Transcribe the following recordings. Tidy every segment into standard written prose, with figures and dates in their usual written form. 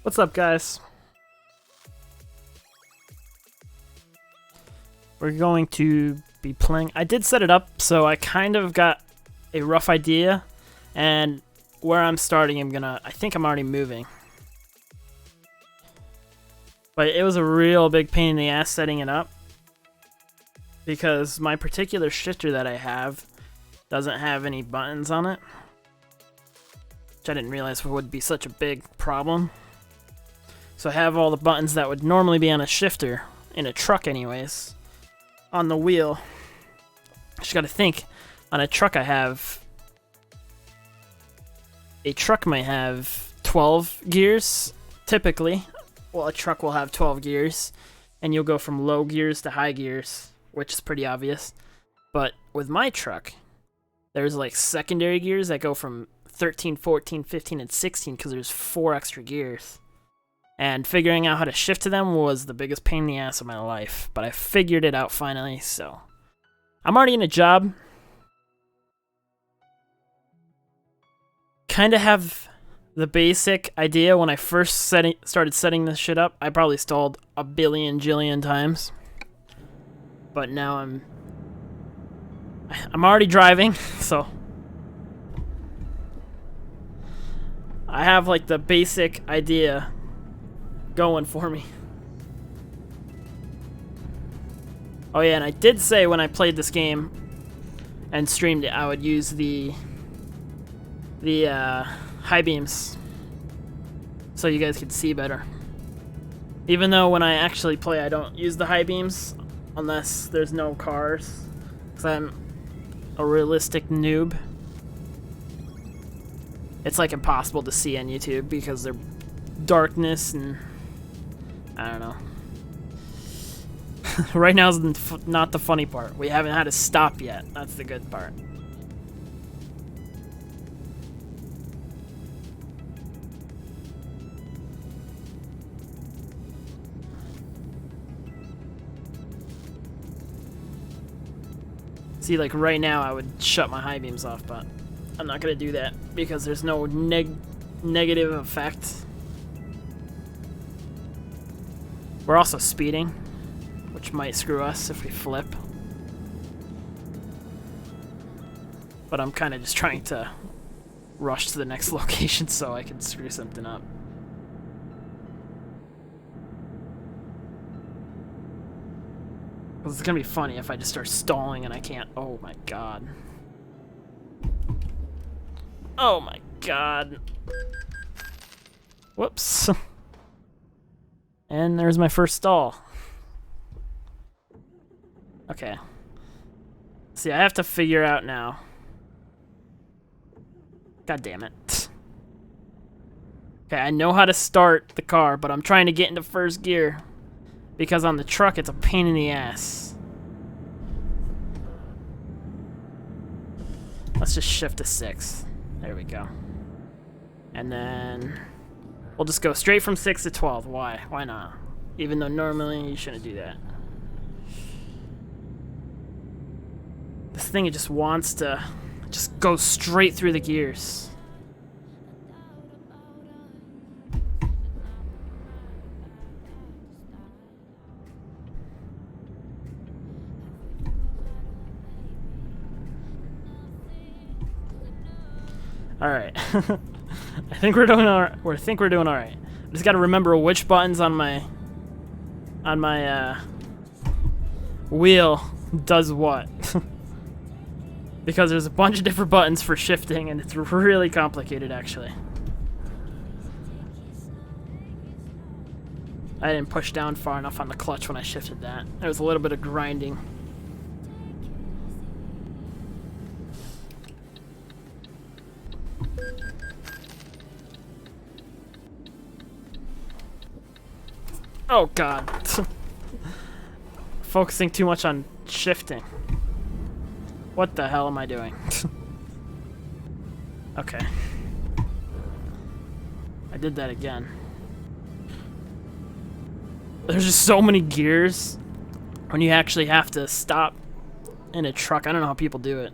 What's up, guys? We're going to be playing. I did set it up, so I kind of got a rough idea, and where I'm starting, I think I'm already moving. But it was a real big pain in the ass setting it up, because my particular shifter that I have doesn't have any buttons on it, which I didn't realize would be such a big problem. So I have all the buttons that would normally be on a shifter, in a truck anyways, on the wheel. Just gotta think, on a truck a truck might have 12 gears, typically. Well, a truck will have 12 gears, and you'll go from low gears to high gears, which is pretty obvious. But with my truck, there's like secondary gears that go from 13, 14, 15, and 16, because there's 4 extra gears. And figuring out how to shift to them was the biggest pain in the ass of my life. But I figured it out finally, so I'm already in a job. Kind of have the basic idea. When I first started setting this shit up, I probably stalled a billion jillion times. But now I'm already driving, so I have like the basic idea going for me. Oh yeah, and I did say when I played this game and streamed it, I would use the high beams so you guys could see better. Even though when I actually play, I don't use the high beams unless there's no cars, because I'm a realistic noob. It's like impossible to see on YouTube because they're darkness and I don't know. Right now is not the funny part. We haven't had to stop yet. That's the good part. See, like right now I would shut my high beams off, but I'm not gonna do that because there's no negative effect. We're also speeding, which might screw us if we flip. But I'm kind of just trying to rush to the next location so I can screw something up. Because it's gonna be funny if I just start stalling and I can't. Oh my god. Oh my god. Whoops. And there's my first stall. Okay. See, I have to figure out now. God damn it. Okay, I know how to start the car, but I'm trying to get into first gear. Because on the truck, it's a pain in the ass. Let's just shift to 6. There we go. And then we'll just go straight from 6 to 12. Why? Why not? Even though normally you shouldn't do that. This thing, it just wants to just go straight through the gears. All right. I think we're doing all right. I think we're doing all right. I just got to remember which buttons on my wheel does what. Because there's a bunch of different buttons for shifting, and it's really complicated, actually. I didn't push down far enough on the clutch when I shifted that. There was a little bit of grinding. Oh god. Focusing too much on shifting. What the hell am I doing? Okay. I did that again. There's just so many gears when you actually have to stop in a truck. I don't know how people do it.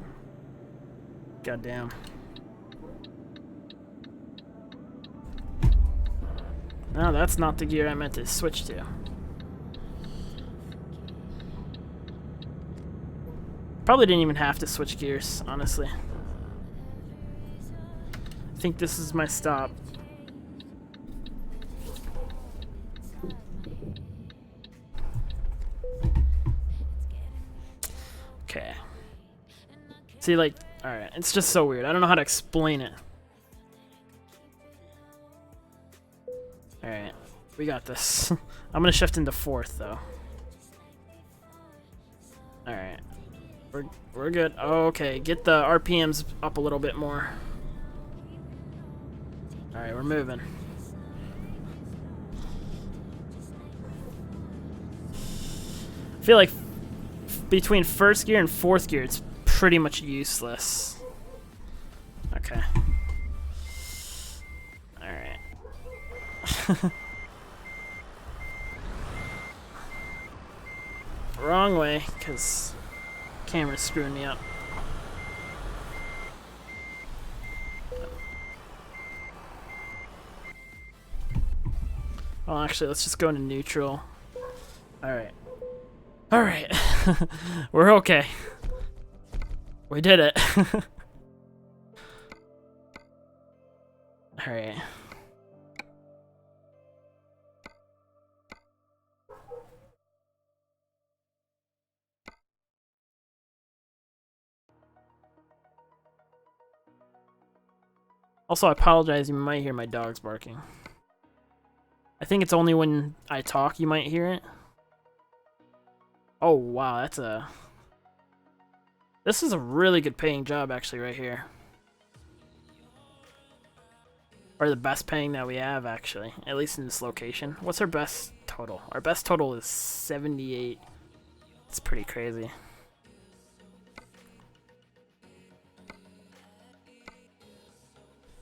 God damn. No, that's not the gear I meant to switch to. Probably didn't even have to switch gears, honestly. I think this is my stop. Okay. See, like, alright, it's just so weird. I don't know how to explain it. Alright, we got this. I'm gonna shift into 4th, though. Alright. We're good. Oh, okay, get the RPMs up a little bit more. Alright, we're moving. I feel like between 1st gear and 4th gear, it's pretty much useless. Okay. Alright. Wrong way, because camera's screwing me up. Well, actually, let's just go into neutral. Alright. Alright. We're okay. We did it. Alright. Also, I apologize, you might hear my dogs barking. I think it's only when I talk you might hear it. Oh, wow, that's a... This is a really good paying job, actually, right here. Or the best paying that we have, actually. At least in this location. What's our best total? Our best total is 78. It's pretty crazy.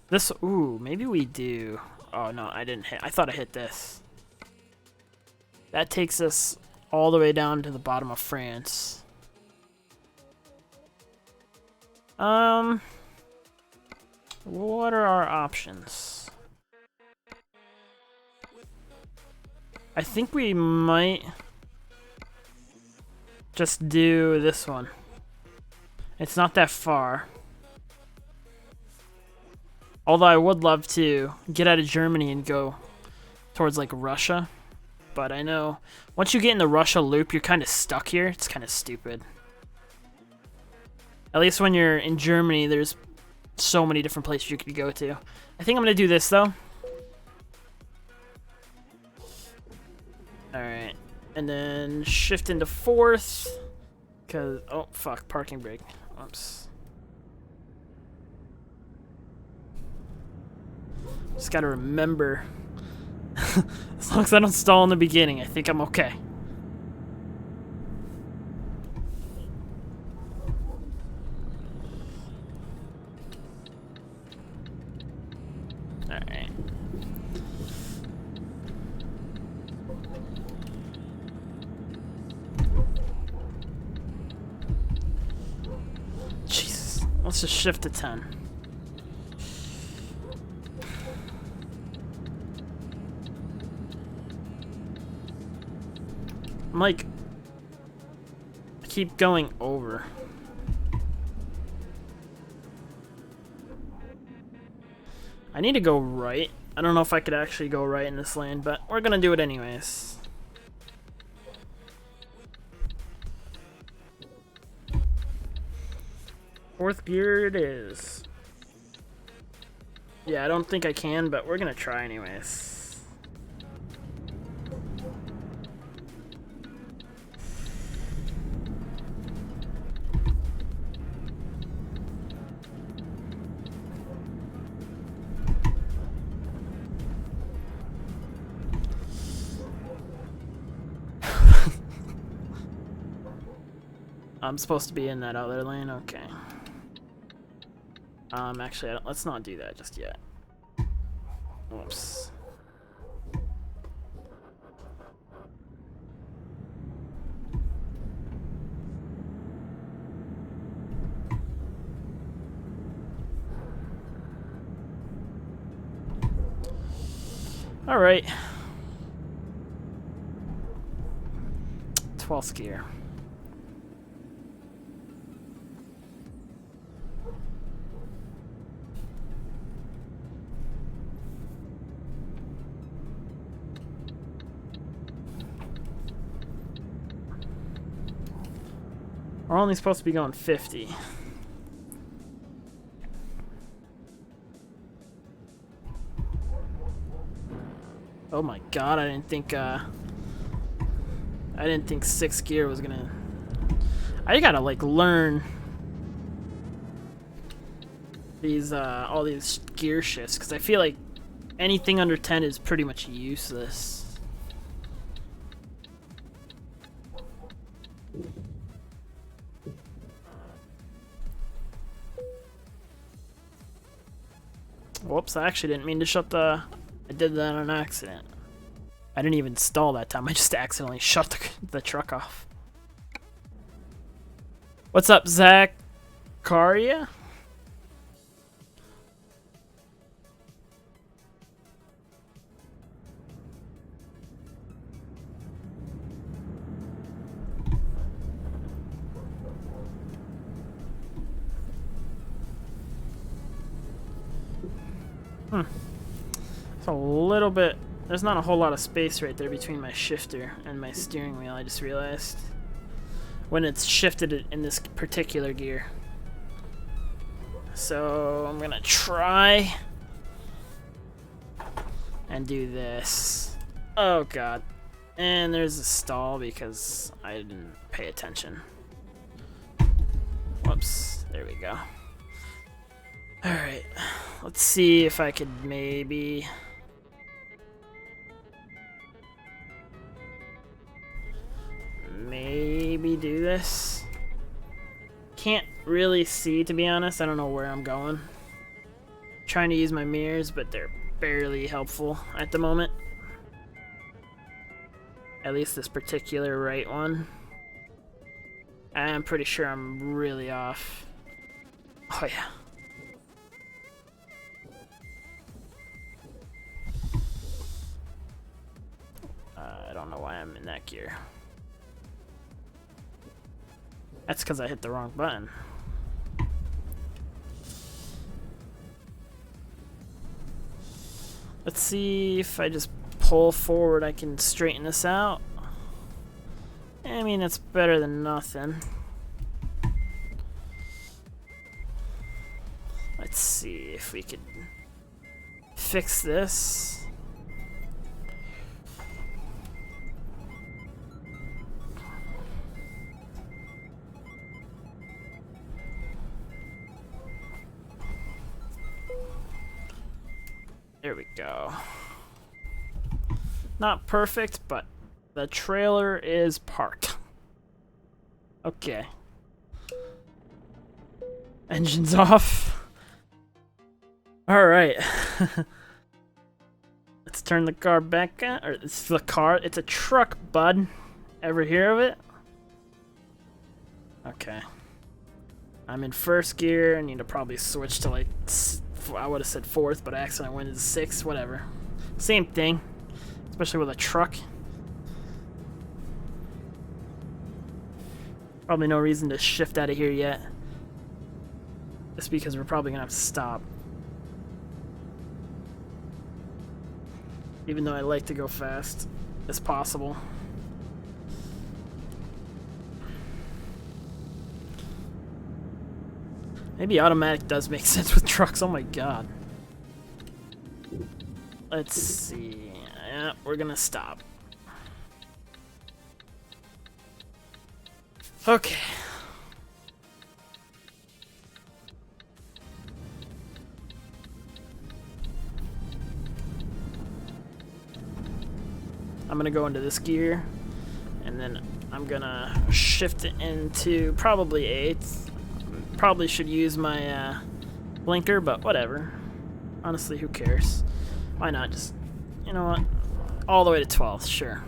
This... Ooh, maybe we do... Oh, no, I didn't hit... I thought I hit this. That takes us all the way down to the bottom of France. What are our options? I think we might just do this one. It's not that far. Although I would love to get out of Germany and go towards like Russia. But I know once you get in the Russia loop, you're kind of stuck here. It's kind of stupid. At least when you're in Germany, there's so many different places you could go to. I think I'm going to do this, though. Alright. And then shift into 4th. Because... Oh, fuck. Parking brake. Oops. Just got to remember. As long as I don't stall in the beginning, I think I'm okay. Alright. Jesus. Let's just shift to 10. I'm like... I keep going over. I need to go right. I don't know if I could actually go right in this lane, but we're gonna do it anyways. Fourth gear it is. Yeah, I don't think I can, but we're gonna try anyways. I'm supposed to be in that other lane? Okay. Actually, let's not do that just yet. Whoops. All right. 12th gear. We're only supposed to be going 50. Oh my god, I didn't think 6th gear was gonna... I gotta like learn these all these gear shifts, because I feel like anything under 10 is pretty much useless. Whoops, I actually didn't mean to shut the... I did that on accident. I didn't even stall that time, I just accidentally shut the truck off. What's up, Zachariah? It's a little bit... There's not a whole lot of space right there between my shifter and my steering wheel, I just realized. When it's shifted in this particular gear. So I'm gonna try and do this. Oh god. And there's a stall because I didn't pay attention. Whoops. There we go. Alright. Let's see if I could maybe... do this. Can't really see, to be honest. I don't know where I'm going. Trying to use my mirrors, but they're barely helpful at the moment. At least this particular right one. I'm pretty sure I'm really off. Oh yeah. I don't know why I'm in that gear. That's because I hit the wrong button. Let's see if I just pull forward, I can straighten this out. I mean, that's better than nothing. Let's see if we could fix this. There we go. Not perfect, but the trailer is parked. Okay. Engine's off. Alright. Let's turn the car back on. Or it's the car. It's a truck, bud. Ever hear of it? Okay. I'm in 1st gear. I need to probably switch to like... I would have said 4th, but I accidentally went into 6th. Whatever. Same thing. Especially with a truck. Probably no reason to shift out of here yet. Just because we're probably going to have to stop. Even though I like to go fast as possible. Maybe automatic does make sense with trucks. Oh my god. Let's see. Yeah, we're gonna stop. Okay. I'm gonna go into this gear, and then I'm gonna shift it into probably 8th. Probably should use my blinker, but whatever. Honestly, who cares? Why not just, you know what? All the way to 12th, sure.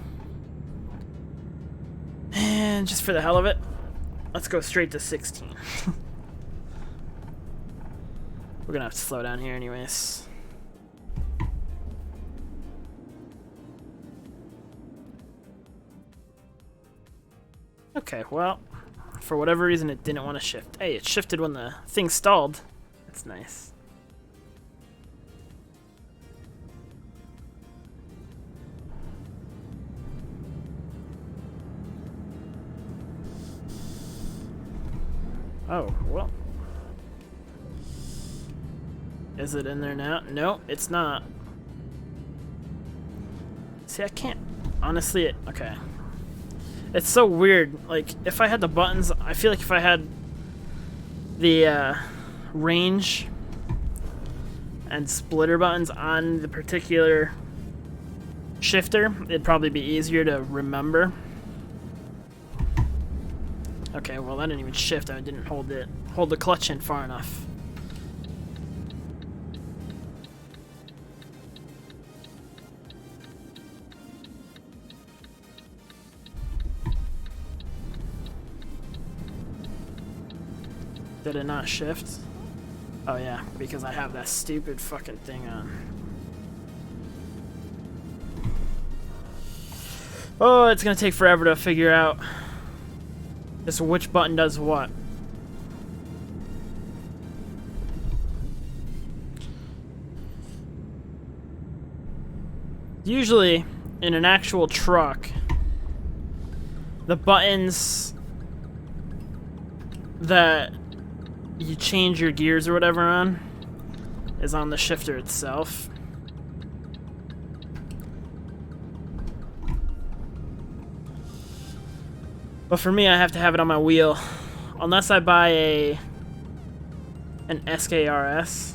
And just for the hell of it, let's go straight to 16. We're gonna have to slow down here anyways. Okay, well, for whatever reason it didn't want to shift. Hey, it shifted when the thing stalled. That's nice. Oh, well. Is it in there now? No, it's not. See, I can't. Honestly, okay. It's so weird. Like, if I had the buttons, I feel like if I had the range and splitter buttons on the particular shifter, it'd probably be easier to remember. Okay, well, that didn't even shift. I didn't hold the clutch in far enough. Did it not shift? Oh yeah, because I have that stupid fucking thing on. Oh, it's gonna take forever to figure out just which button does what. Usually, in an actual truck, the buttons that you change your gears or whatever on is on the shifter itself. But for me, I have to have it on my wheel, unless I buy an SKRS,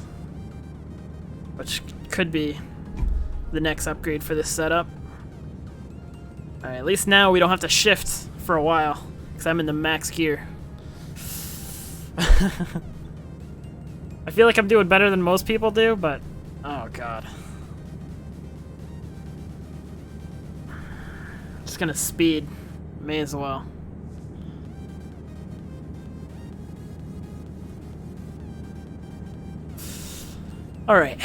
which could be the next upgrade for this setup. Alright, at least now we don't have to shift for a while, because I'm in the max gear. I feel like I'm doing better than most people do, but oh god. Just gonna speed. May as well. Alright.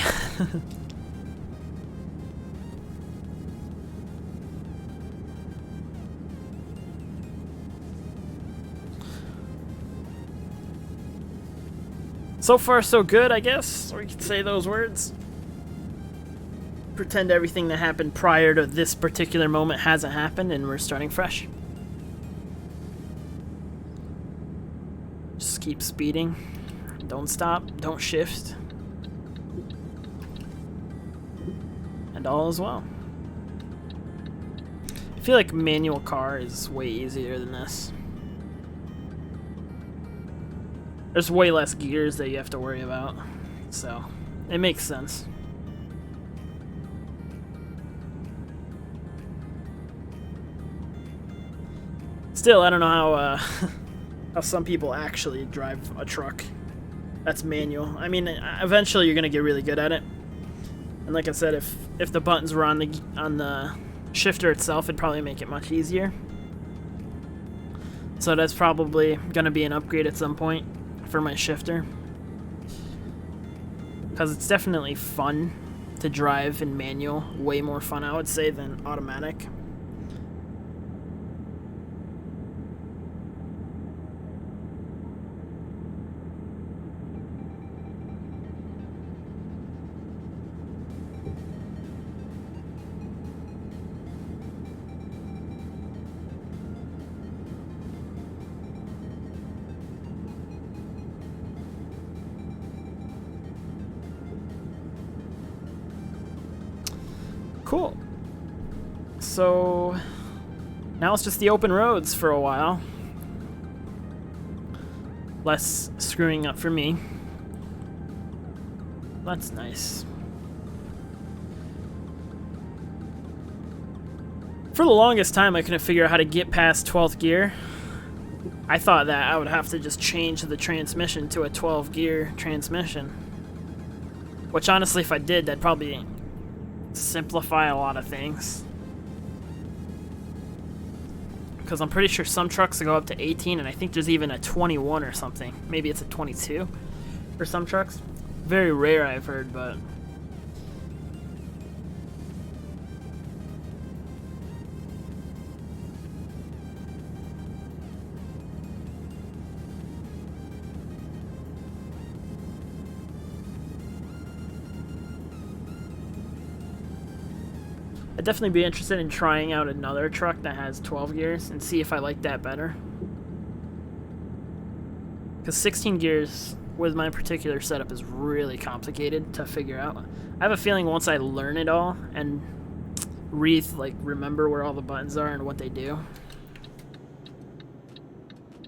So far, so good, I guess, or you could say those words. Pretend everything that happened prior to this particular moment hasn't happened, and we're starting fresh. Just keep speeding. Don't stop, don't shift. And all is well. I feel like manual car is way easier than this. There's way less gears that you have to worry about, so it makes sense. Still, I don't know how how some people actually drive a truck that's manual. I mean, eventually you're gonna get really good at it. And like I said, if the buttons were on the shifter itself, it'd probably make it much easier. So that's probably gonna be an upgrade at some point for my shifter, because it's definitely fun to drive in manual. Way more fun, I would say, than automatic. Cool. So now it's just the open roads for a while. Less screwing up for me. That's nice. For the longest time, I couldn't figure out how to get past 12th gear. I thought that I would have to just change the transmission to a 12-gear transmission. Which honestly, if I did, that'd probably simplify a lot of things, because I'm pretty sure some trucks go up to 18, and I think there's even a 21 or something. Maybe it's a 22 for some trucks. Very rare, I've heard, but I'd definitely be interested in trying out another truck that has 12 gears and see if I like that better. Because 16 gears with my particular setup is really complicated to figure out. I have a feeling once I learn it all and remember where all the buttons are and what they do,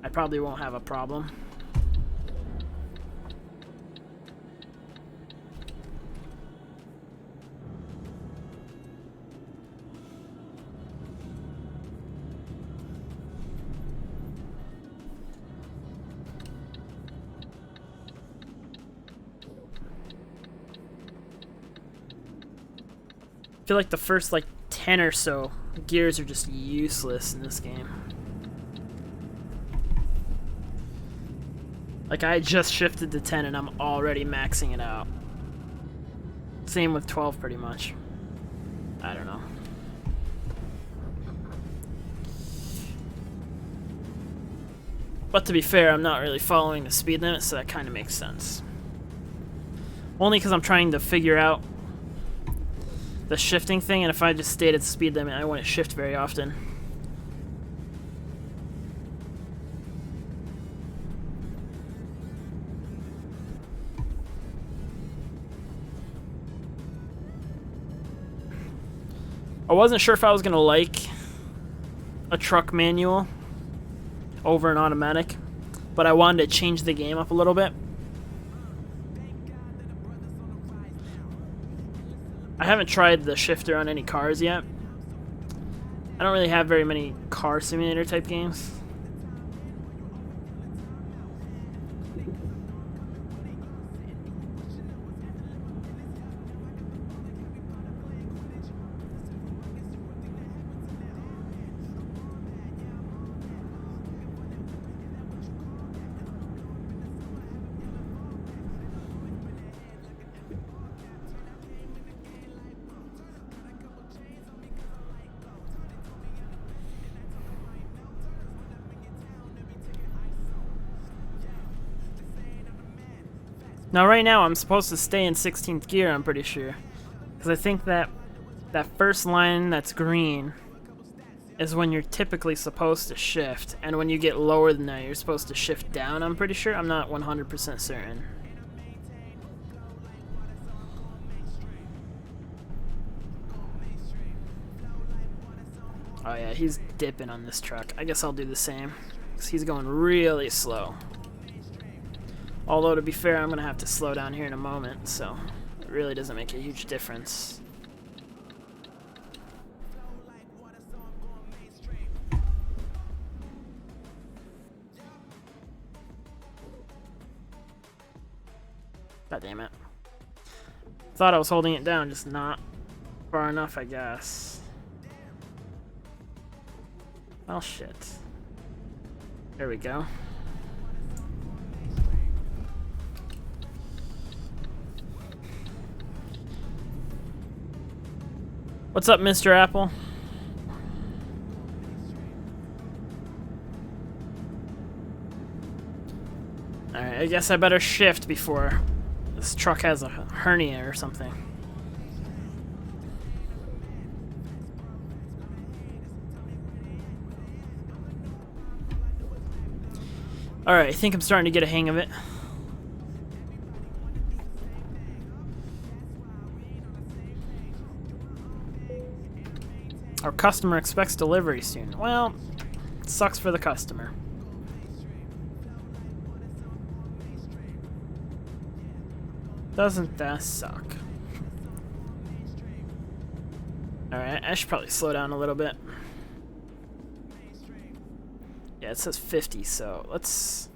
I probably won't have a problem. I feel like the first 10 or so gears are just useless in this game. Like, I just shifted to 10 and I'm already maxing it out. Same with 12 pretty much. I don't know. But to be fair, I'm not really following the speed limit, so that kind of makes sense. Only because I'm trying to figure out the shifting thing, and if I just stayed at the speed limit, I wouldn't shift very often. I wasn't sure if I was going to like a truck manual over an automatic, but I wanted to change the game up a little bit. I haven't tried the shifter on any cars yet. I don't really have very many car simulator type games. Now right now I'm supposed to stay in 16th gear, I'm pretty sure. Because I think that first line that's green is when you're typically supposed to shift. And when you get lower than that, you're supposed to shift down, I'm pretty sure. I'm not 100% certain. Oh yeah, he's dipping on this truck. I guess I'll do the same. Because he's going really slow. Although, to be fair, I'm going to have to slow down here in a moment, so it really doesn't make a huge difference. God damn it. Thought I was holding it down, just not far enough, I guess. Well, shit. There we go. What's up, Mr. Apple? Alright, I guess I better shift before this truck has a hernia or something. Alright, I think I'm starting to get a hang of it. Our customer expects delivery soon. Well, it sucks for the customer. Doesn't that suck? Alright, I should probably slow down a little bit. Yeah, it says 50, so let's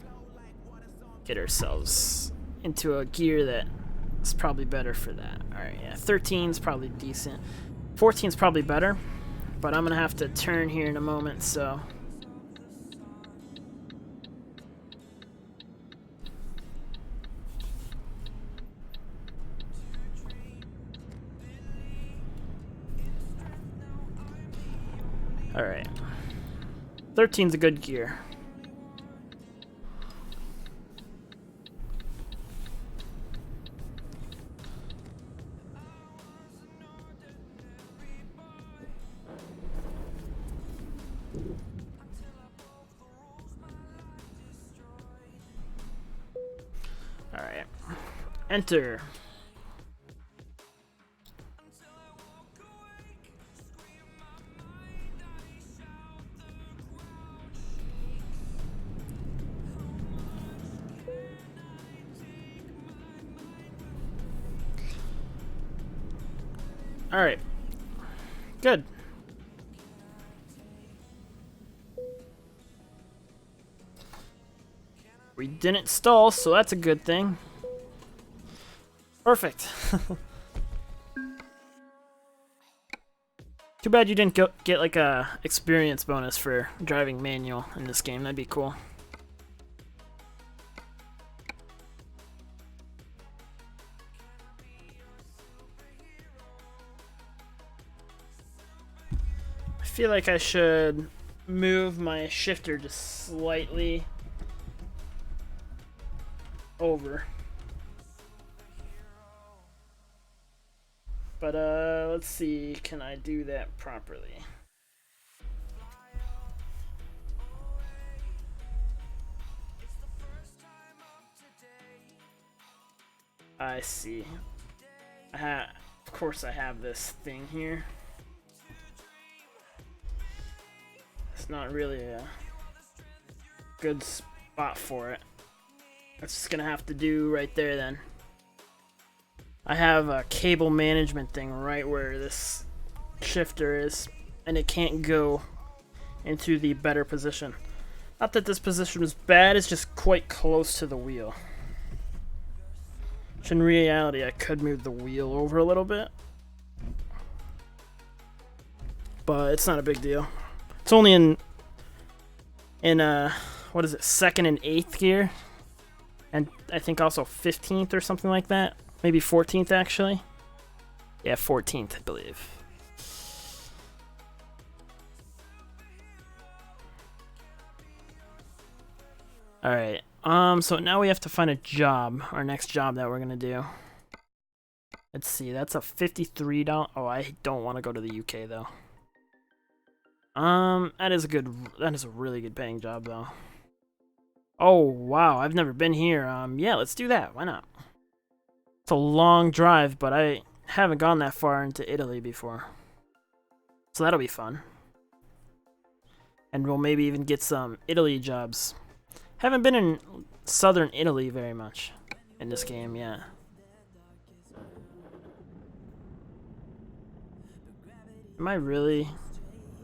get ourselves into a gear that is probably better for that. Alright, yeah, 13's probably decent. 14's probably better. But I'm gonna have to turn here in a moment, so. Alright. 13's a good gear. Enter. Alright. Good. We didn't stall, so that's a good thing. Perfect. Too bad you didn't get like a experience bonus for driving manual in this game. That'd be cool. I feel like I should move my shifter just slightly over. But let's see, can I do that properly? I see. Of course I have this thing here. It's not really a good spot for it. That's just gonna have to do right there then. I have a cable management thing right where this shifter is, and it can't go into the better position. Not that this position is bad, it's just quite close to the wheel. Which in reality, I could move the wheel over a little bit. But it's not a big deal. It's only in what is it, 2nd and 8th gear, and I think also 15th or something like that, maybe 14th actually. Yeah, 14th I believe. All right. So now we have to find a job, our next job that we're gonna do. Let's see. That's a $53. Oh, I don't want to go to the UK though. That is a really good paying job though. Oh, wow, I've never been here. Yeah, let's do that. Why not? It's a long drive, but I haven't gone that far into Italy before. So that'll be fun. And we'll maybe even get some Italy jobs. Haven't been in southern Italy very much in this game, yeah. Am I really...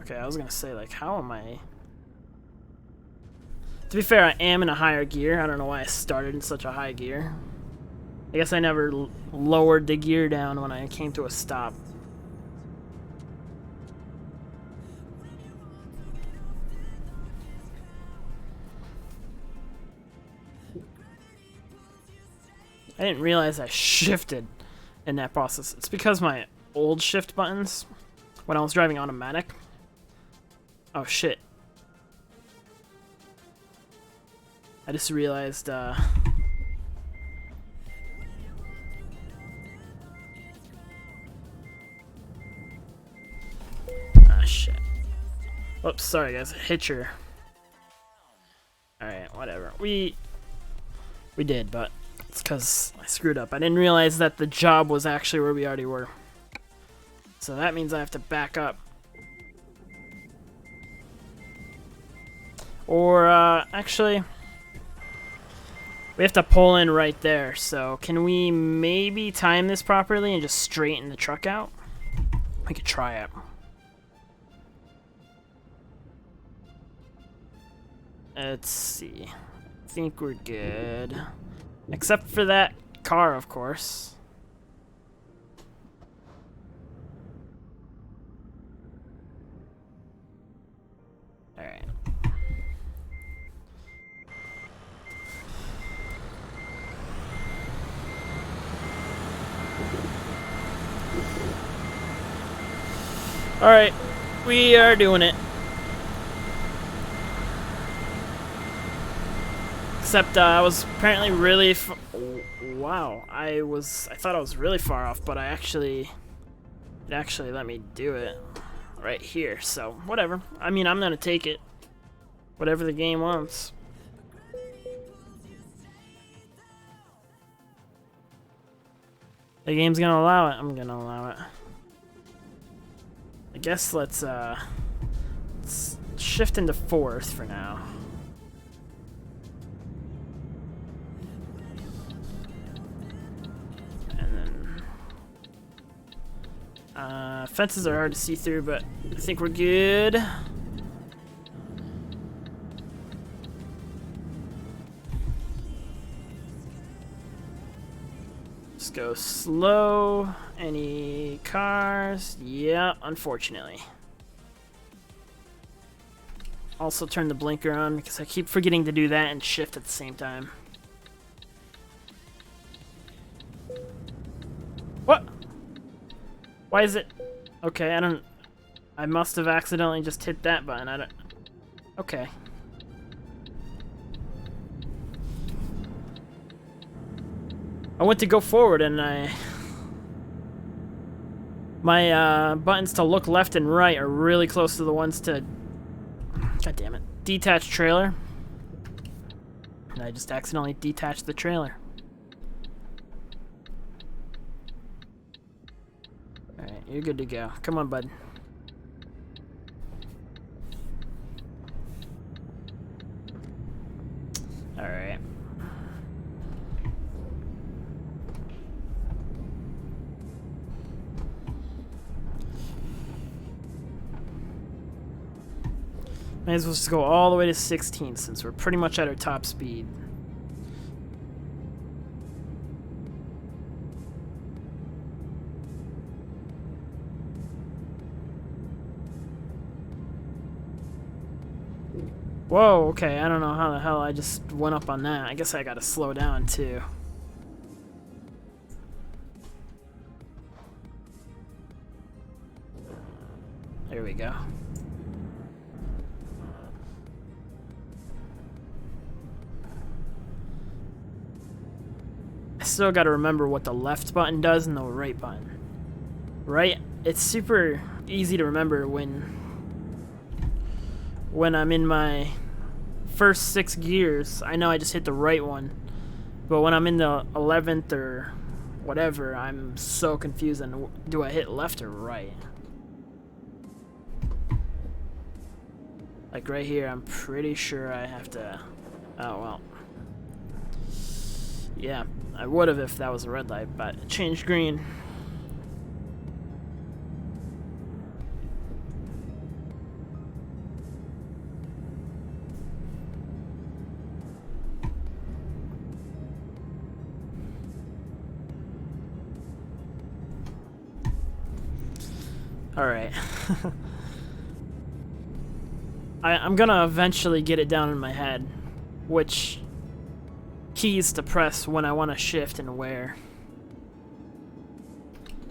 Okay, I was gonna say, like, how am I... To be fair, I am in a higher gear. I don't know why I started in such a high gear. I guess I never lowered the gear down when I came to a stop. I didn't realize I shifted in that process. It's because my old shift buttons, when I was driving automatic... Oh, shit. I just realized, Ah, shit. Oops, sorry guys, Hitcher. Alright, whatever. We did, but it's because I screwed up. I didn't realize that the job was actually where we already were. So that means I have to back up. Or, actually... We have to pull in right there, so can we maybe time this properly and just straighten the truck out? We could try it. Let's see. I think we're good. Except for that car, of course. Alright. Alright, we are doing it. Except I was apparently really wow, I thought I was really far off, but it actually let me do it right here. So, whatever. I mean, I'm going to take it. Whatever the game wants. The game's gonna allow it. I'm gonna allow it. I guess let's shift into fourth for now. And then fences are hard to see through, but I think we're good. Just go slow. Any cars? Yeah, unfortunately. Also turn the blinker on because I keep forgetting to do that and shift at the same time. What? Why is it? Okay, I must have accidentally just hit that button. I don't. Okay. I went to go forward and my buttons to look left and right are really close to the ones to, god damn it, detach trailer. And I just accidentally detached the trailer. Alright, you're good to go. Come on, bud. Alright. Might as well just go all the way to 16 since we're pretty much at our top speed. Whoa, okay, I don't know how the hell I just went up on that. I guess I gotta slow down too. There we go. I still gotta remember what the left button does and the right button. Right? It's super easy to remember when I'm in my first 6 gears. I know I just hit the right one, but when I'm in the 11th or whatever, I'm so confused on do I hit left or right? Like right here, I'm pretty sure I have to, oh well. Yeah, I would have if that was a red light, but it changed green. Alright. I'm gonna eventually get it down in my head which keys to press when I want to shift and where.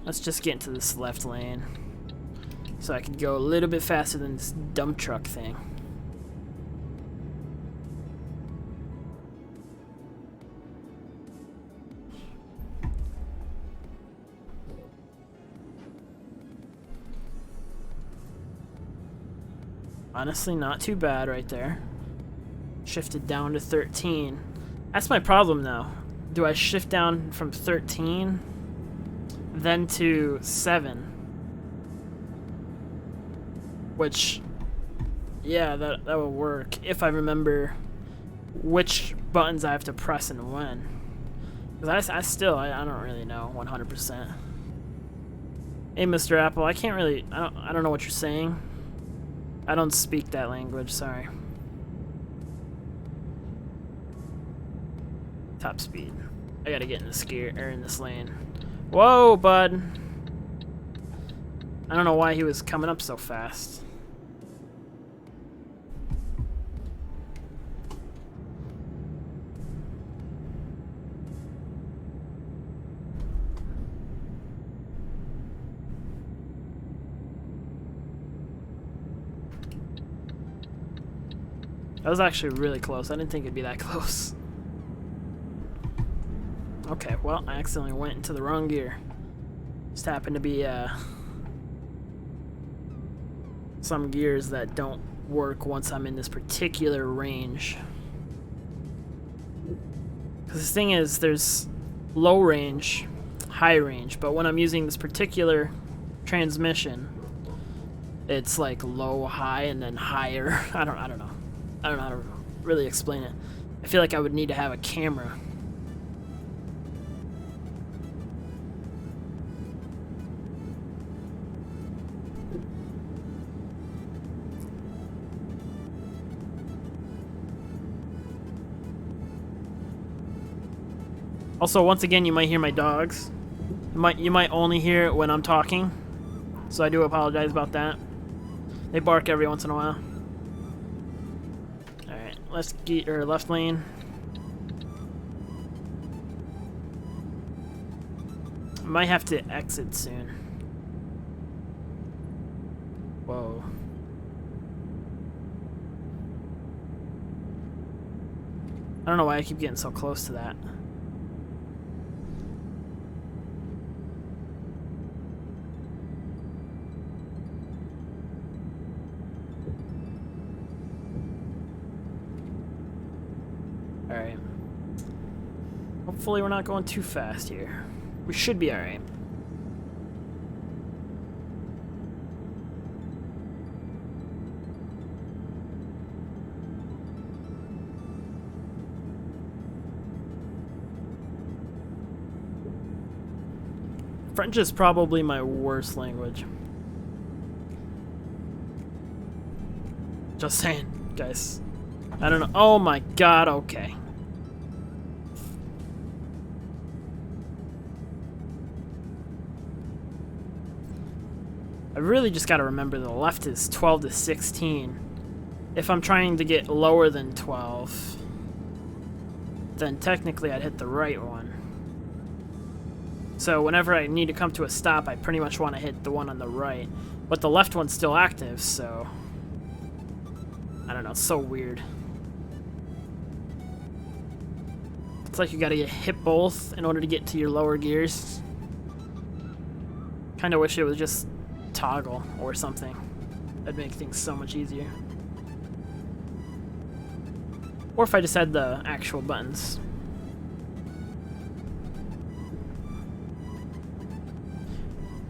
Let's just get into this left lane so I can go a little bit faster than this dump truck thing. Honestly, not too bad right there. Shifted down to 13. That's my problem though. Do I shift down from 13 then to 7? Which, yeah, that will work if I remember which buttons I have to press and when. Because I don't really know 100%. Hey, Mr. Apple, I don't know what you're saying. I don't speak that language, sorry. Top speed. I gotta get in this gear, or in this lane. Whoa, bud! I don't know why he was coming up so fast. That was actually really close. I didn't think it'd be that close. Okay, well, I accidentally went into the wrong gear. Just happened to be some gears that don't work once I'm in this particular range. Because the thing is, there's low range, high range, but when I'm using this particular transmission, it's like low, high, and then higher. I don't know. I don't know how to really explain it. I feel like I would need to have a camera. Also, once again, you might hear my dogs. You might only hear it when I'm talking, so I do apologize about that. They bark every once in a while. All right, let's get left lane. I might have to exit soon. Whoa. I don't know why I keep getting so close to that. Alright. Hopefully we're not going too fast here. We should be alright. French is probably my worst language. Just saying, guys. I don't know. Oh my god, okay. I really just gotta remember the left is 12 to 16. If I'm trying to get lower than 12, then technically I'd hit the right one. So whenever I need to come to a stop, I pretty much want to hit the one on the right. But the left one's still active, so... I don't know, it's so weird. It's like you gotta hit both in order to get to your lower gears. Kinda wish it was just toggle or something. That'd make things so much easier. Or if I just had the actual buttons.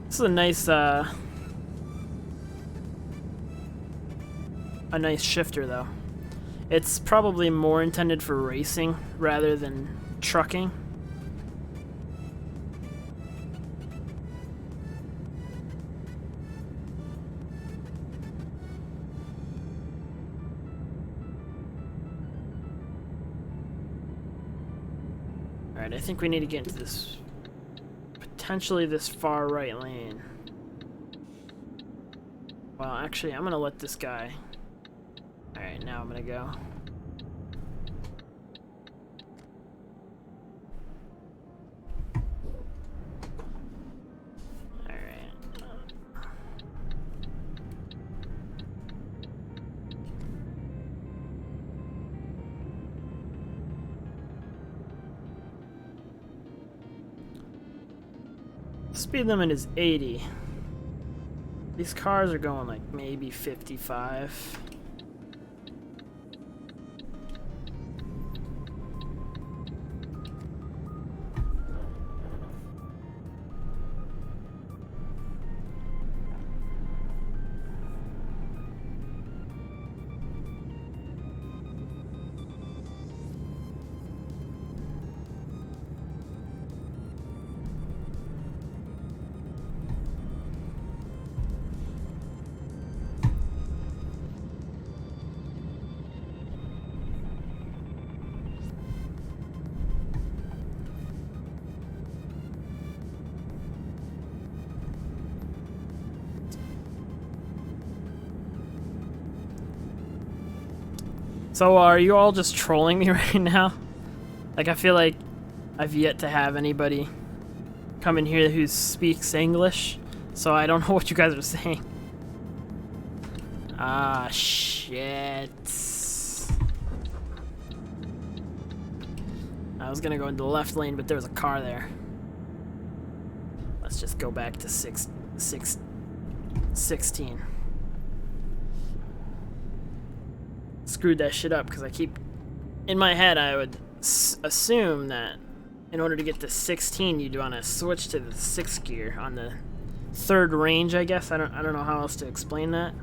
This is a nice shifter though. It's probably more intended for racing rather than trucking. Alright, I think we need to get into this, potentially this far right lane. Well, actually, I'm gonna let this guy. Alright, now I'm gonna go. Alright. Speed limit is 80. These cars are going like maybe 55. So are you all just trolling me right now? Like, I feel like I've yet to have anybody come in here who speaks English, so I don't know what you guys are saying. Ah, shit. I was gonna go into the left lane, but there was a car there. Let's just go back to 16. Screwed that shit up because I keep... In my head, I would assume that in order to get to 16, you'd want to switch to the 6th gear on the 3rd range, I guess. I don't know how else to explain that.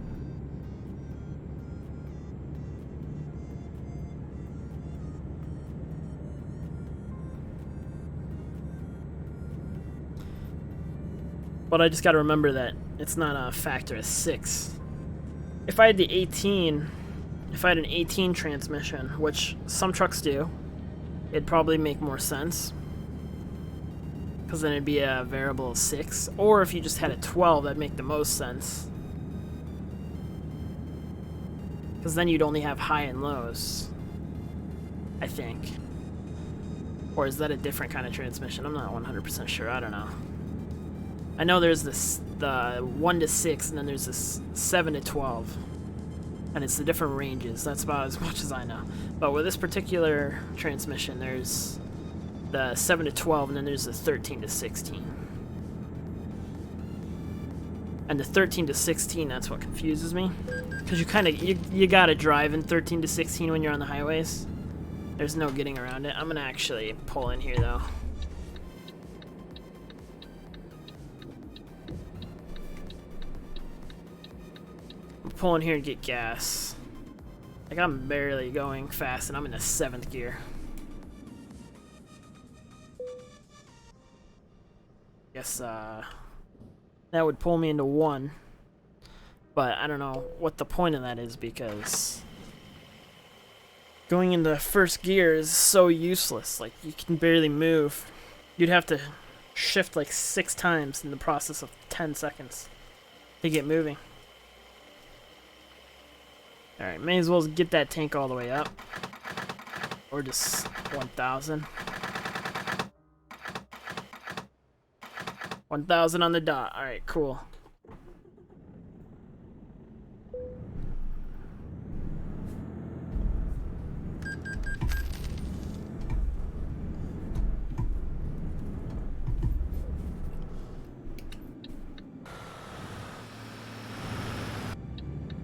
But I just got to remember that it's not a factor of 6. If I had the 18, if I had an 18 transmission, which some trucks do, it'd probably make more sense. Because then it'd be a variable of 6. Or if you just had a 12, that'd make the most sense. Because then you'd only have high and lows, I think. Or is that a different kind of transmission? I'm not 100% sure. I don't know. I know there's the 1 to 6, and then there's this 7 to 12. And it's the different ranges. That's about as much as I know. But with this particular transmission, there's the 7 to 12, and then there's the 13 to 16. And the 13 to 16, that's what confuses me. Because you gotta drive in 13 to 16 when you're on the highways. There's no getting around it. I'm gonna actually pull in here, though. Pull in here and get gas. Like, I'm barely going fast and I'm in the 7th gear. Guess that would pull me into 1. But I don't know what the point of that is, because going into 1st gear is so useless. Like, you can barely move. You'd have to shift like 6 times in the process of 10 seconds to get moving. Alright, may as well get that tank all the way up. Or just 1,000. 1,000 on the dot. Alright, cool.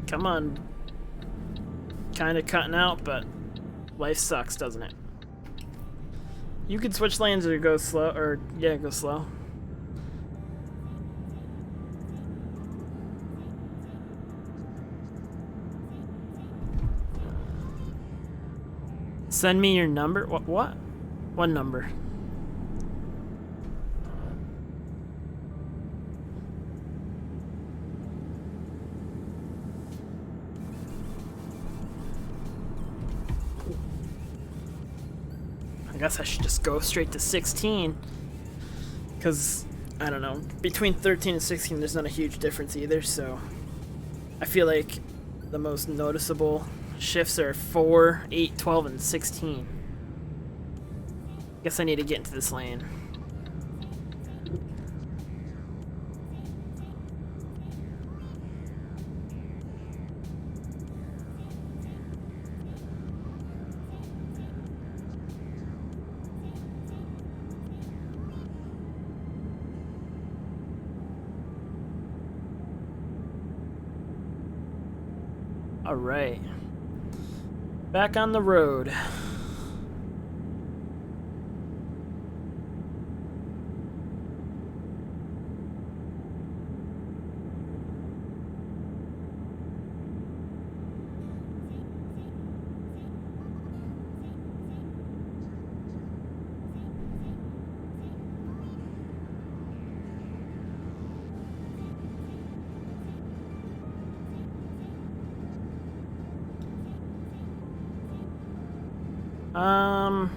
Come on. Kind of cutting out, but life sucks, doesn't it? You could switch lanes or go slow, or yeah, go slow. Send me your number. What? What number? I guess I should just go straight to 16, because I don't know, between 13 and 16 there's not a huge difference either, so I feel like the most noticeable shifts are 4, 8, 12, and 16. Guess I need to get into this lane. Alright. Back on the road.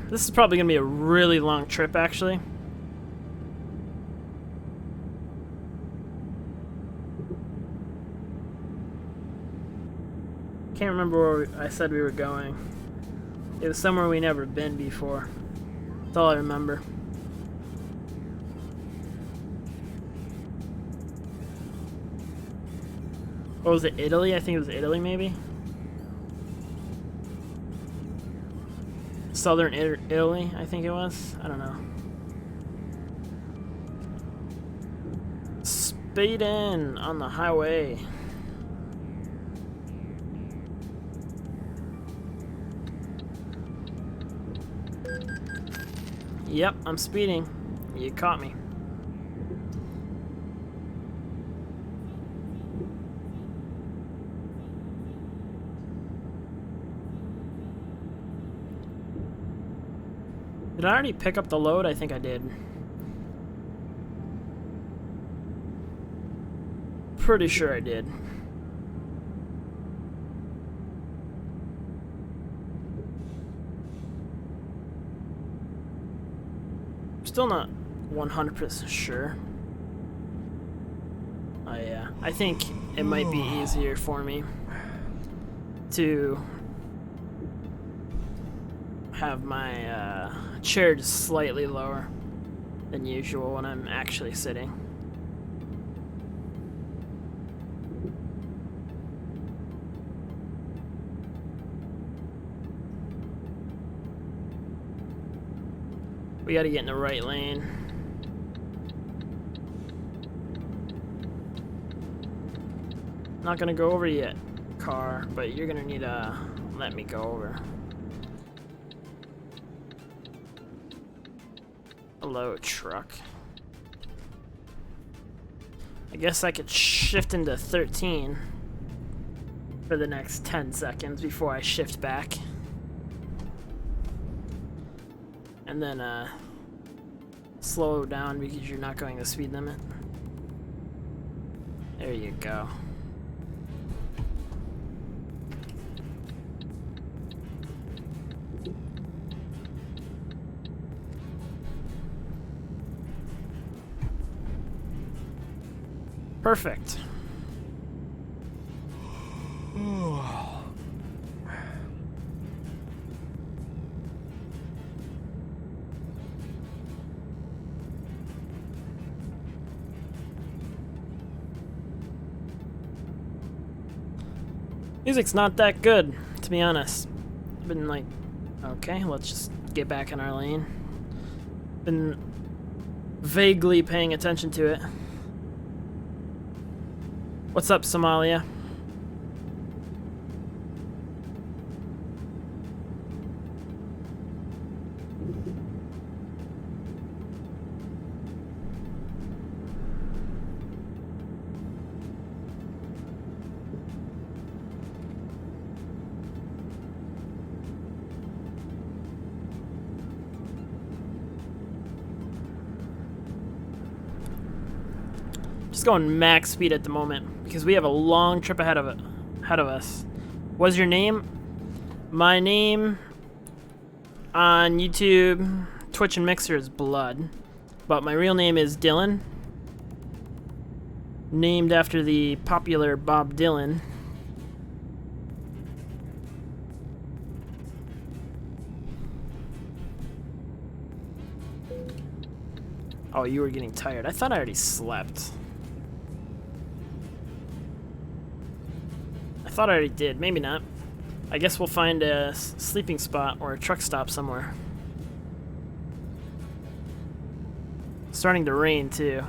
This is probably gonna be a really long trip, actually. Can't remember where I said we were going. It was somewhere we never been before. That's all I remember. What was it, Italy? I think it was Italy, maybe? Southern Italy, I think it was. I don't know. Speed in on the highway. Yep, I'm speeding. You caught me. Did I already pick up the load? I think I did. Pretty sure I did. Still not 100% sure. Oh yeah, I think it might be easier for me to have my chair just slightly lower than usual when I'm actually sitting. We gotta get in the right lane. Not gonna go over yet, car, but you're gonna need to let me go over. Hello, truck. I guess I could shift into 13 for the next 10 seconds before I shift back. And then slow down because you're not going the speed limit. There you go. Perfect. Music's not that good, to be honest. I've been like, okay, let's just get back in our lane. Been vaguely paying attention to it. What's up, Somalia? Just going max speed at the moment because we have a long trip ahead of us. What's your name? My name on YouTube, Twitch, and Mixer is Blood, but my real name is Dylan, named after the popular Bob Dylan. Oh, you were getting tired. I thought I already slept. I thought I already did. Maybe not. I guess we'll find a sleeping spot or a truck stop somewhere. It's starting to rain, too.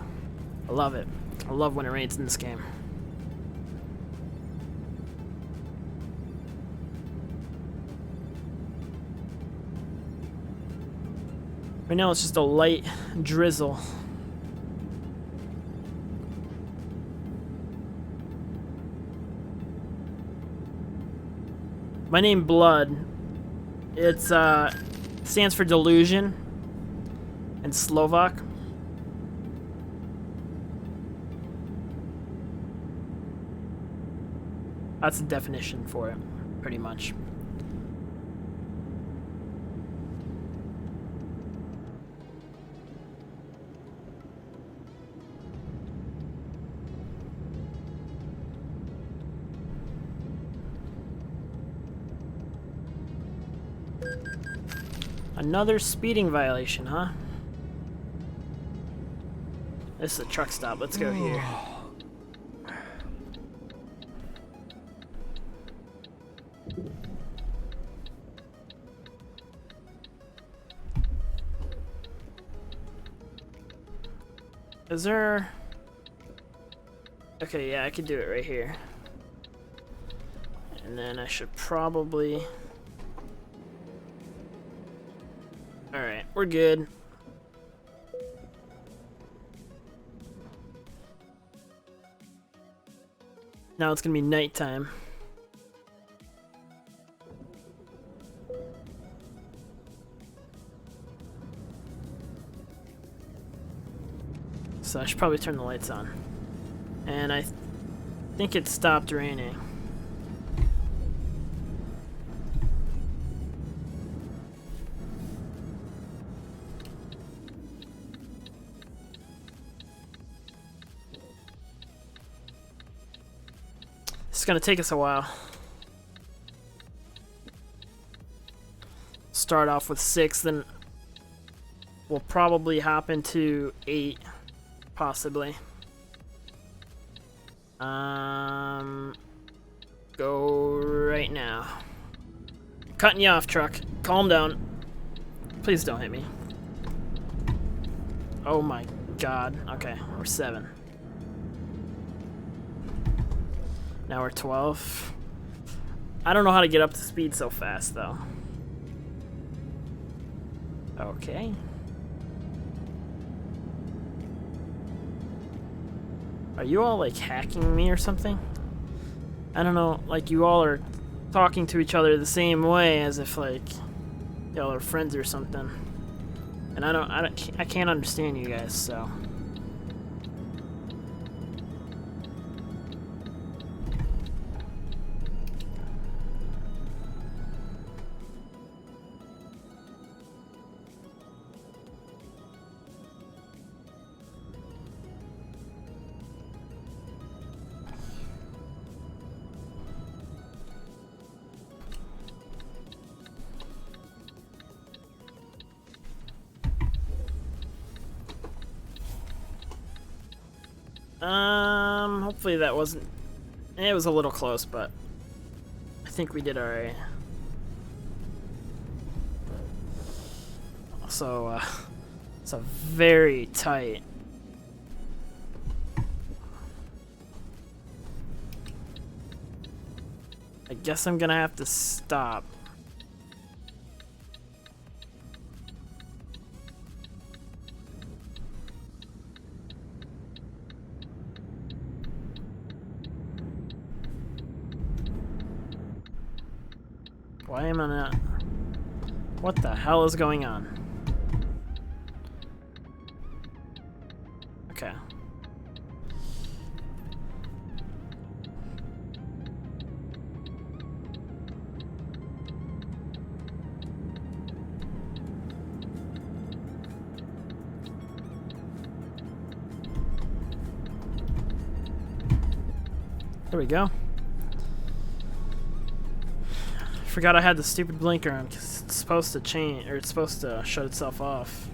I love it. I love when it rains in this game. Right now it's just a light drizzle. My name Blood. It stands for delusion in Slovak. That's the definition for it, pretty much. Another speeding violation, huh? This is a truck stop. Let's go here. Is there... Okay, yeah, I could do it right here. And then I should probably... Alright, we're good. Now it's gonna be nighttime. So I should probably turn the lights on. And I think it stopped raining. It's gonna take us a while. Start off with 6, then we'll probably hop into 8, possibly. Go right now. Cutting you off, truck. Calm down. Please don't hit me. Oh my god. Okay, we're 7. Now we're 12. I don't know how to get up to speed so fast, though. Okay. Are you all, like, hacking me or something? I don't know, like, you all are talking to each other the same way as if, like, y'all are friends or something. And I can't understand you guys, so... hopefully that wasn't... It was a little close, but I think we did alright. So, it's a very tight... I guess I'm gonna have to stop. Why am I not? What the hell is going on? Okay. There we go. Forgot I had the stupid blinker on because it's supposed to change, or it's supposed to shut itself off.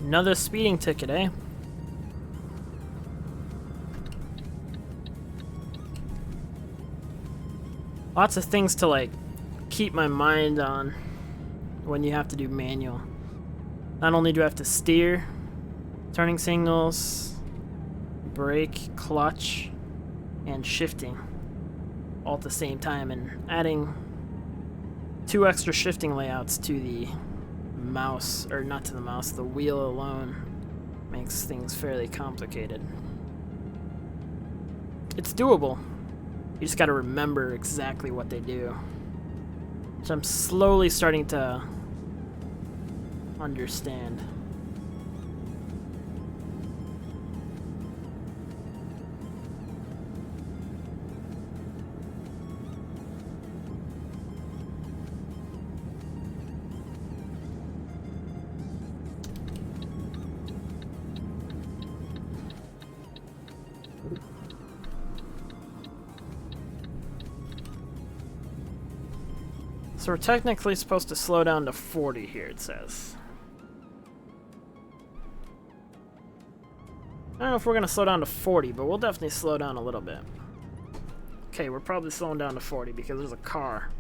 Another speeding ticket, eh? Lots of things to, like, keep my mind on when you have to do manual. Not only do I have to steer, turning signals, brake, clutch, and shifting all at the same time, and adding 2 extra shifting layouts to the mouse, or not to the mouse, the wheel alone makes things fairly complicated. It's doable. You just gotta remember exactly what they do. Which I'm slowly starting to understand. So we're technically supposed to slow down to 40 here, it says. I don't know if we're going to slow down to 40, but we'll definitely slow down a little bit. Okay, we're probably slowing down to 40 because there's a car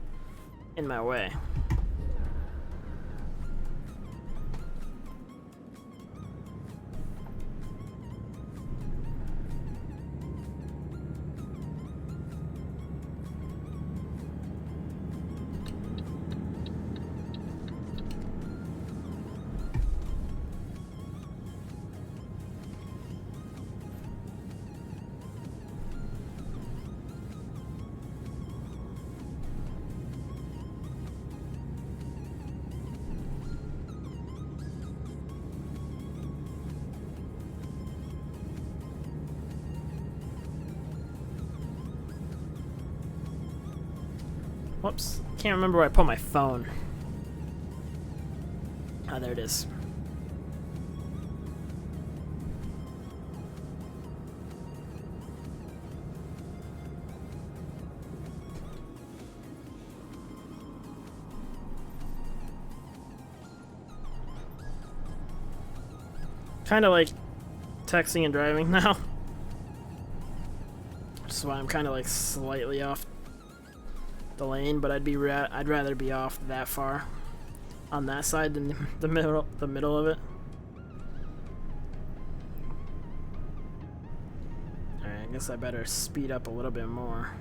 in my way. Whoops. Can't remember where I put my phone. Ah, there it is. Kind of like texting and driving now. Which is why I'm kind of like slightly off the lane, but I'd rather be off that far on that side than the middle of it. Alright, I guess I better speed up a little bit more.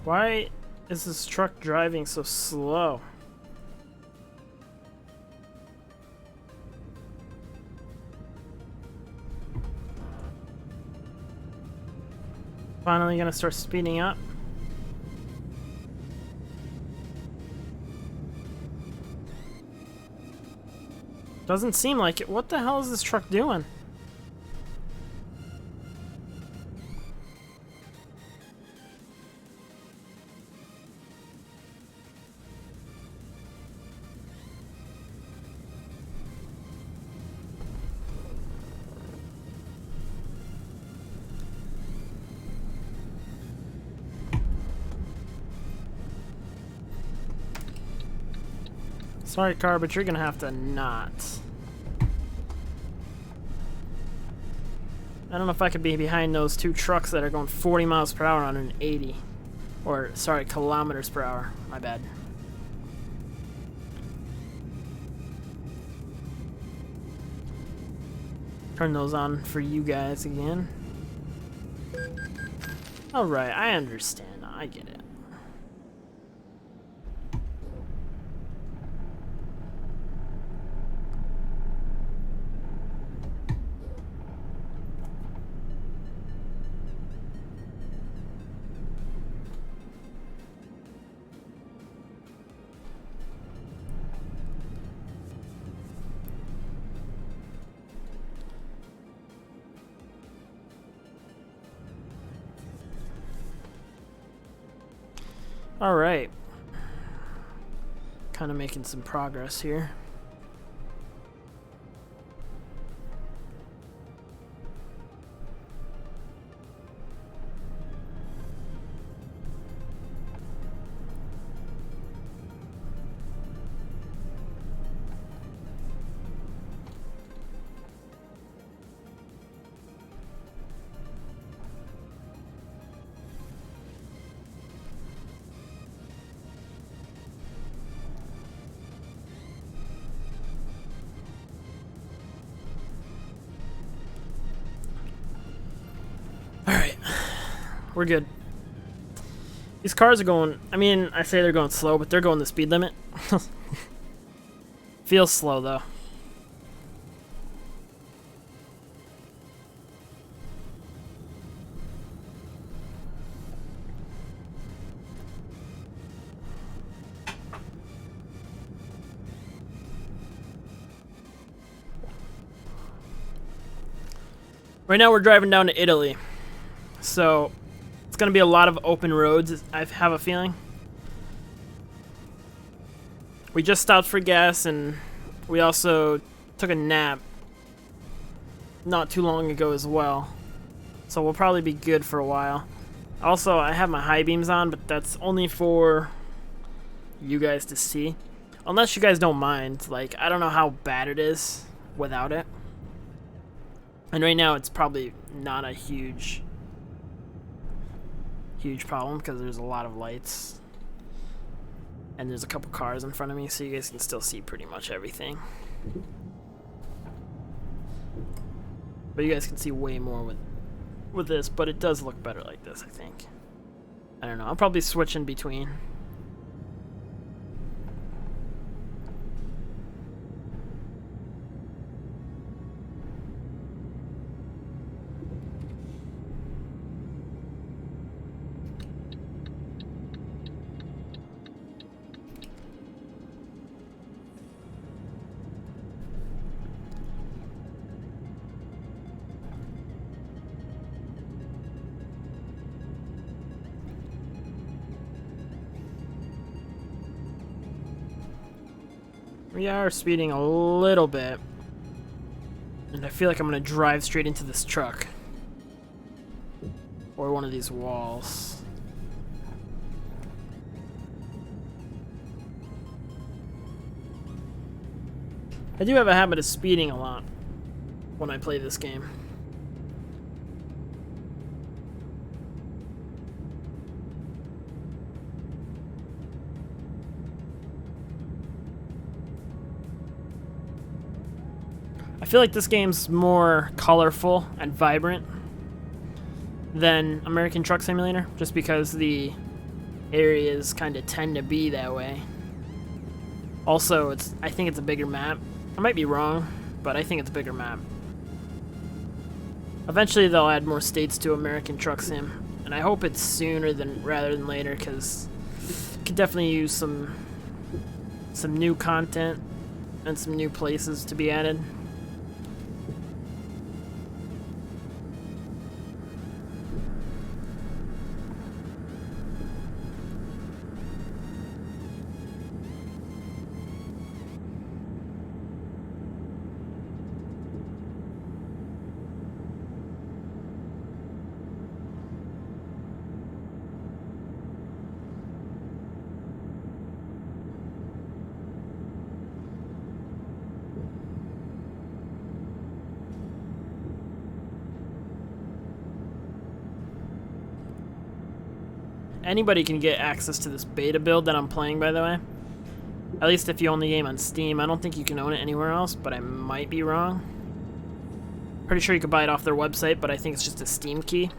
Why is this truck driving so slow? Finally gonna start speeding up. Doesn't seem like it. What the hell is this truck doing? Sorry, car, but you're gonna have to not. I don't know if I could be behind those two trucks that are going 40 miles per hour on an 80. Or, sorry, kilometers per hour. My bad. Turn those on for you guys again. Alright, I understand. I get it. Alright. Kind of making some progress here. We're good. These cars are going, I mean, I say they're going slow, but they're going the speed limit. Feels slow, though. Right now we're driving down to Italy. So it's going to be a lot of open roads, I have a feeling. We just stopped for gas, and we also took a nap not too long ago as well. So we'll probably be good for a while. Also, I have my high beams on, but that's only for you guys to see. Unless you guys don't mind. Like, I don't know how bad it is without it. And right now it's probably not a huge problem because there's a lot of lights. And there's a couple cars in front of me, so you guys can still see pretty much everything. But you guys can see way more with this, but it does look better like this, I think. I don't know. I'll probably switch in between. We are speeding a little bit. And I feel like I'm gonna drive straight into this truck. Or one of these walls. I do have a habit of speeding a lot when I play this game. I feel like this game's more colorful and vibrant than American Truck Simulator, just because the areas kind of tend to be that way. Also, I think it's a bigger map. I might be wrong, but I think it's a bigger map. Eventually they'll add more states to American Truck Sim, and I hope it's sooner rather than later, because could definitely use some new content and some new places to be added. Anybody can get access to this beta build that I'm playing, by the way. At least if you own the game on Steam. I don't think you can own it anywhere else, but I might be wrong. Pretty sure you could buy it off their website, but I think it's just a Steam key.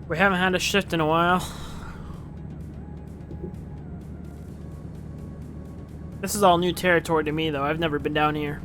We haven't had a shift in a while. This is all new territory to me, though. I've never been down here.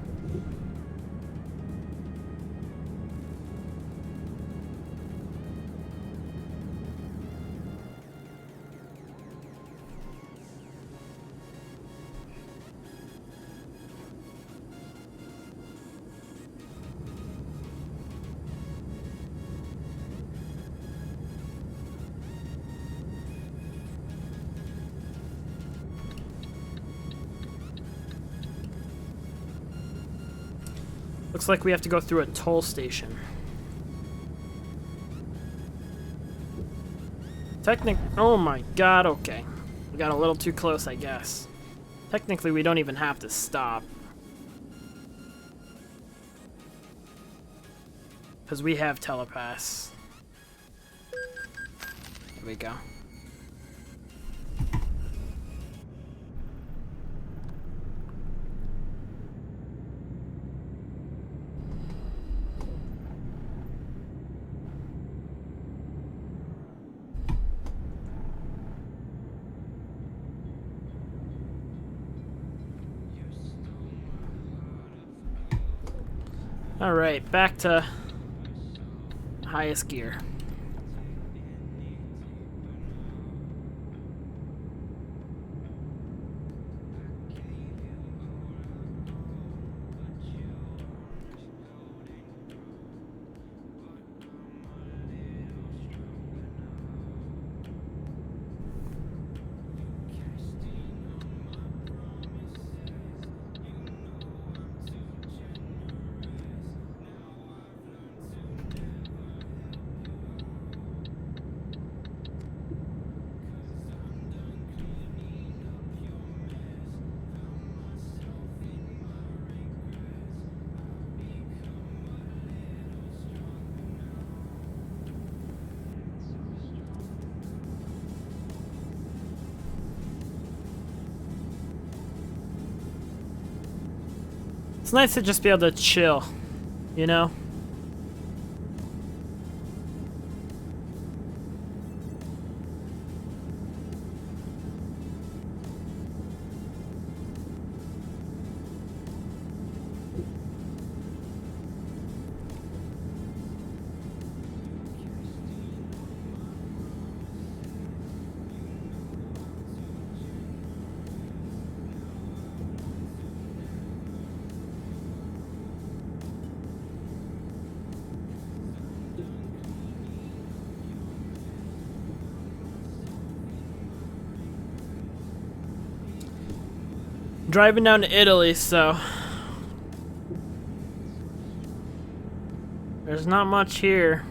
Looks like we have to go through a toll station. Oh my god, okay. We got a little too close, I guess. Technically, we don't even have to stop. Because we have telepass. There we go. Alright, back to highest gear. It's nice to just be able to chill, you know? Driving down to Italy, so there's not much here.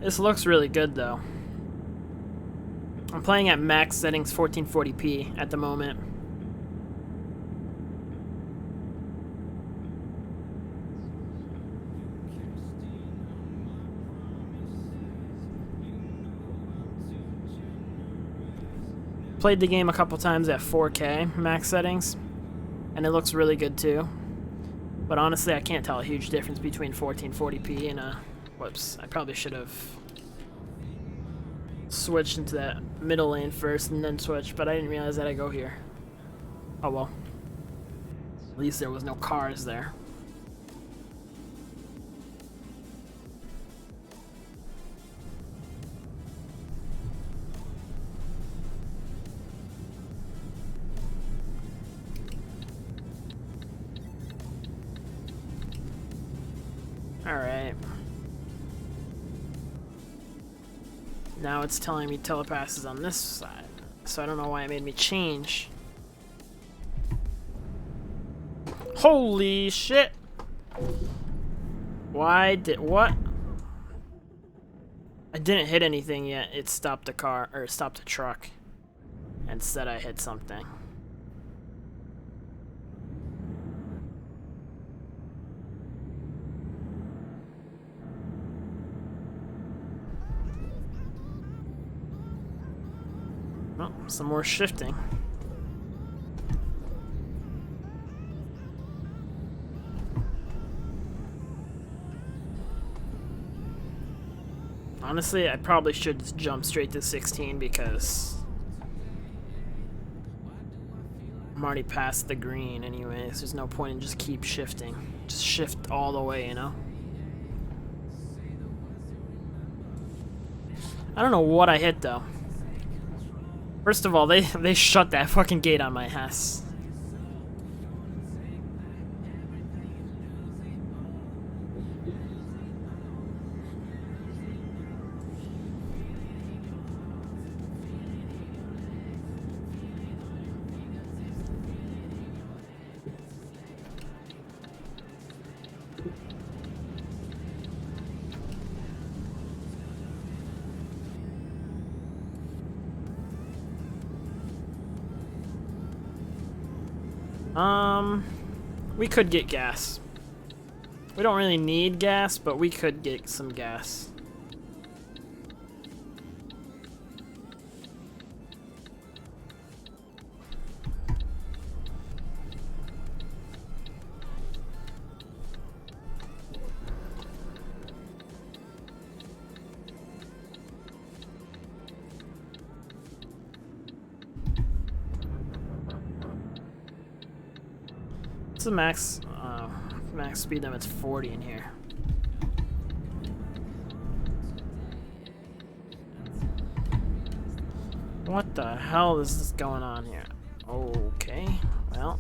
This looks really good though. I'm playing at max settings 1440p at the moment. Played the game a couple times at 4K max settings, and it looks really good too. But honestly, I can't tell a huge difference between 1440p and whoops, I probably should have switched into that middle lane first and then switch, but I didn't realize that I go here. Oh well. At least there was no cars there. Alright. Now it's telling me telepass is on this side, so I don't know why it made me change. Holy shit! Why did what? I didn't hit anything yet. It stopped the car, or stopped the truck. Instead I hit something. Oh, some more shifting. Honestly, I probably should just jump straight to 16 because I'm already past the green anyways. There's no point in just keep shifting. Just shift all the way, you know? I don't know what I hit though. First of all, they shut that fucking gate on my ass. We could get gas. We don't really need gas, but we could get some gas. What's the max speed limit's 40 in here. What the hell is going on here? Okay, well,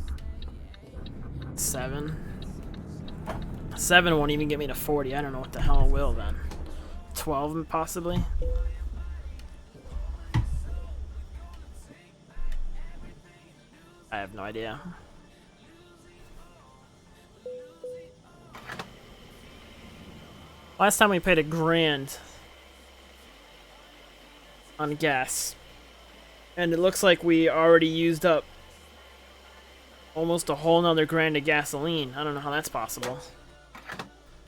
7 won't even get me to 40. I don't know what the hell it will then. 12 possibly. I have no idea. Last time we paid $1,000 on gas, and it looks like we already used up almost a whole nother $1,000 of gasoline. I don't know how that's possible.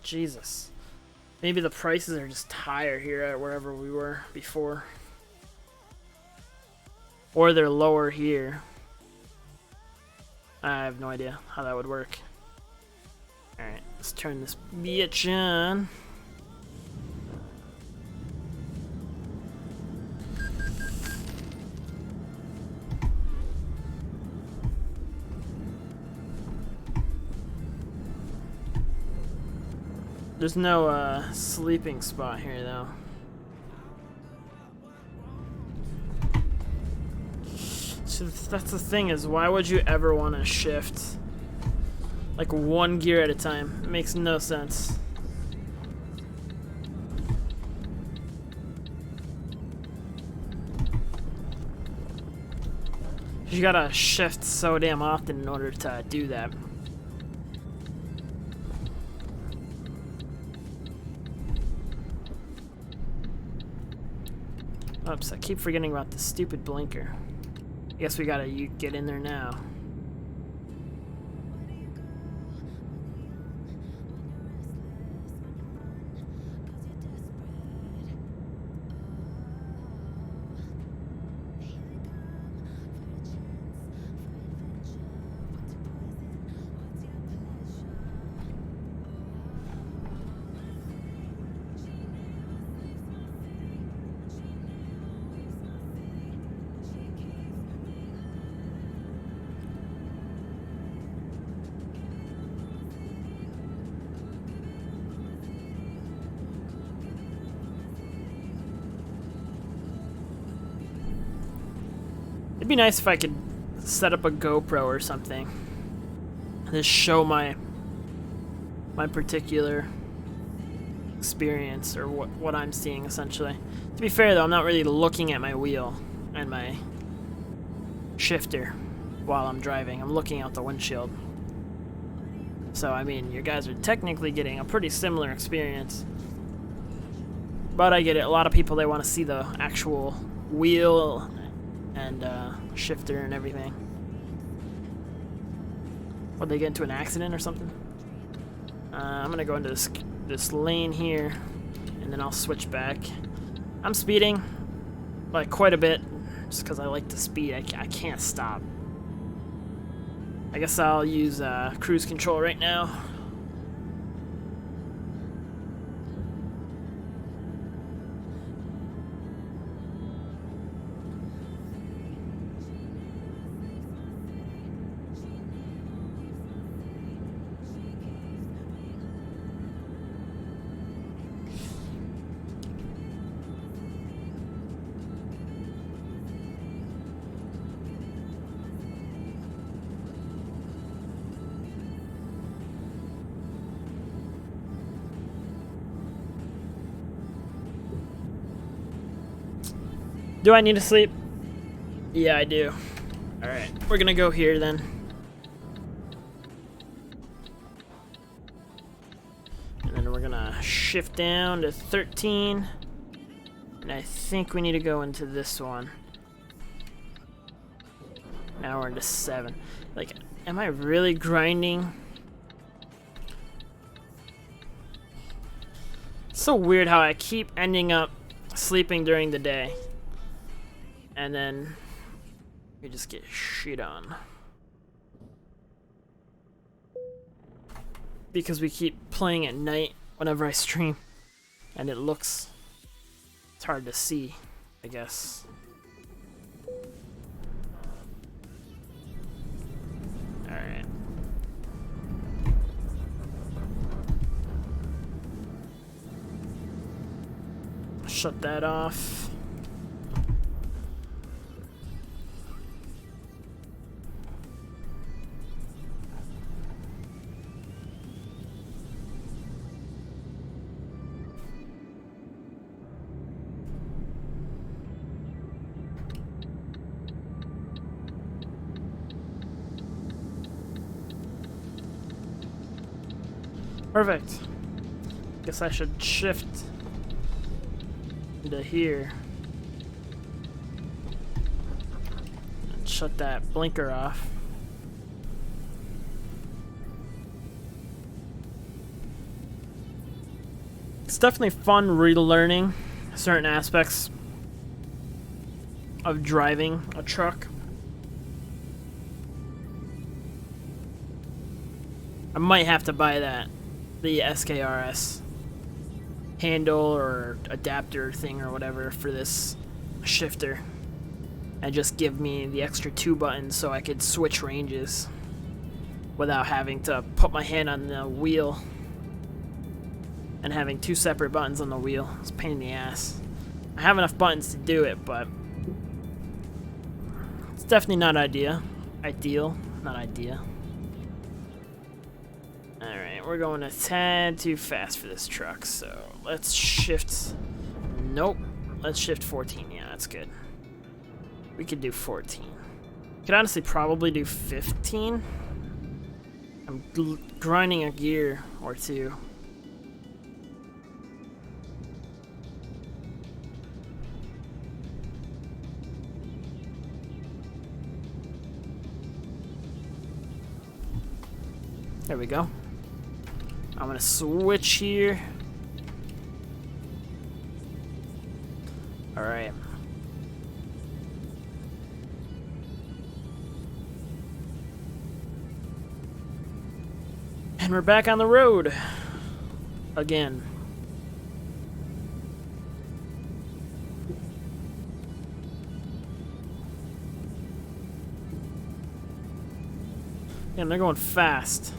Jesus. Maybe the prices are just higher here at wherever we were before. Or they're lower here. I have no idea how that would work. Alright, let's turn this bitch on. There's no sleeping spot here though. So that's the thing, is why would you ever want to shift like one gear at a time? It makes no sense. You gotta shift so damn often in order to do that. Oops, I keep forgetting about the stupid blinker. I guess we gotta get in there now. It'd be nice if I could set up a GoPro or something. Just show my particular experience, or what I'm seeing essentially. To be fair though, I'm not really looking at my wheel and my shifter while I'm driving. I'm looking out the windshield. So I mean, you guys are technically getting a pretty similar experience. But I get it, a lot of people, they want to see the actual wheel and shifter and everything. Would they get into an accident or something? I'm gonna go into this lane here, and then I'll switch back. I'm speeding, like quite a bit, just because I like to speed. I can't stop. I guess I'll use cruise control right now. Do I need to sleep? Yeah, I do. Alright, we're gonna go here then. And then we're gonna shift down to 13. And I think we need to go into this one. Now we're into 7. Like, am I really grinding? It's so weird how I keep ending up sleeping during the day. And then we just get shit on. Because we keep playing at night whenever I stream. And it's hard to see, I guess. Alright. Shut that off. Perfect. Guess I should shift into here and shut that blinker off. It's definitely fun relearning certain aspects of driving a truck. I might have to buy the SKRS handle or adapter thing or whatever for this shifter, and just give me the extra 2 buttons so I could switch ranges without having to put my hand on the wheel and having 2 separate buttons on the wheel. It's a pain in the ass. I have enough buttons to do it, but it's definitely not ideal. Not ideal. Alright, we're going a tad too fast for this truck, so let's shift. Nope. Let's shift 14. Yeah, that's good. We could do 14. Could honestly probably do 15. I'm grinding a gear or 2. There we go. I'm gonna switch here. Alright. And we're back on the road. Again. And they're going fast.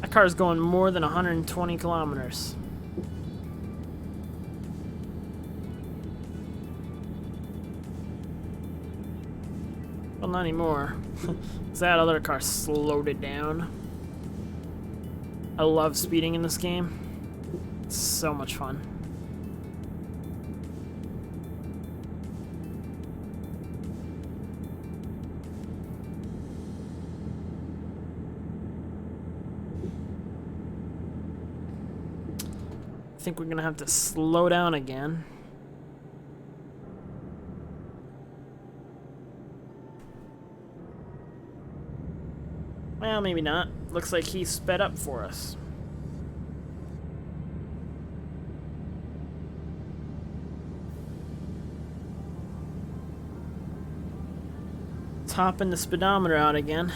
That car's going more than 120 kilometers. Well, not anymore. That other car slowed it down. I love speeding in this game. It's so much fun. I think we're gonna have to slow down again. Well, maybe not. Looks like he sped up for us. Topping the speedometer out again.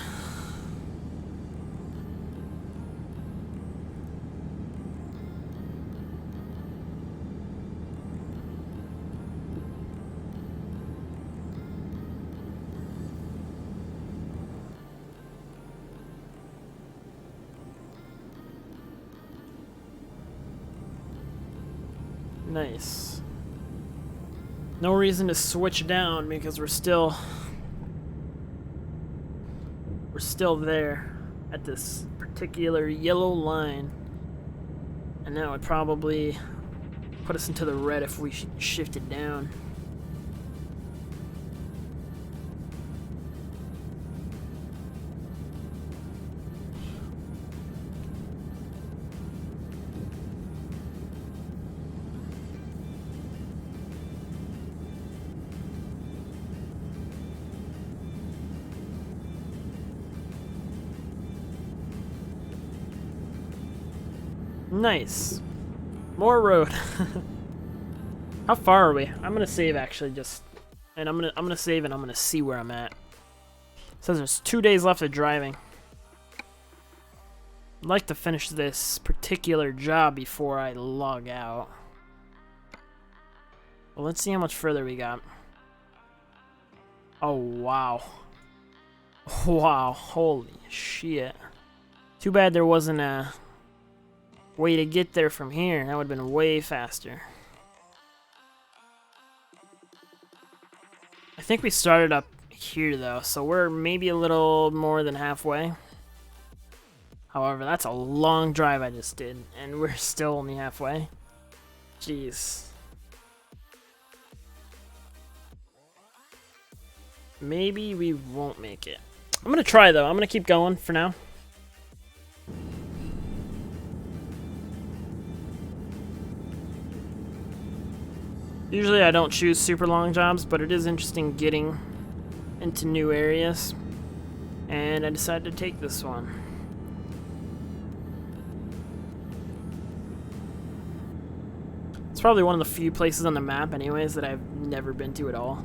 Nice. No reason to switch down because we're still there at this particular yellow line, and that would probably put us into the red if we shifted down. Nice. More road. How far are we? I'm gonna save actually, and I'm gonna save and I'm gonna see where I'm at. It says there's 2 days left of driving. I'd like to finish this particular job before I log out. Well, let's see how much further we got. Oh wow. Wow, holy shit. Too bad there wasn't a way to get there from here. That would have been way faster. I think we started up here though, so we're maybe a little more than halfway. However, that's a long drive I just did, and we're still only halfway. Jeez. Maybe we won't make it. I'm gonna try though. I'm gonna keep going for now. Usually I don't choose super long jobs, but it is interesting getting into new areas. And I decided to take this one. It's probably one of the few places on the map anyways that I've never been to at all.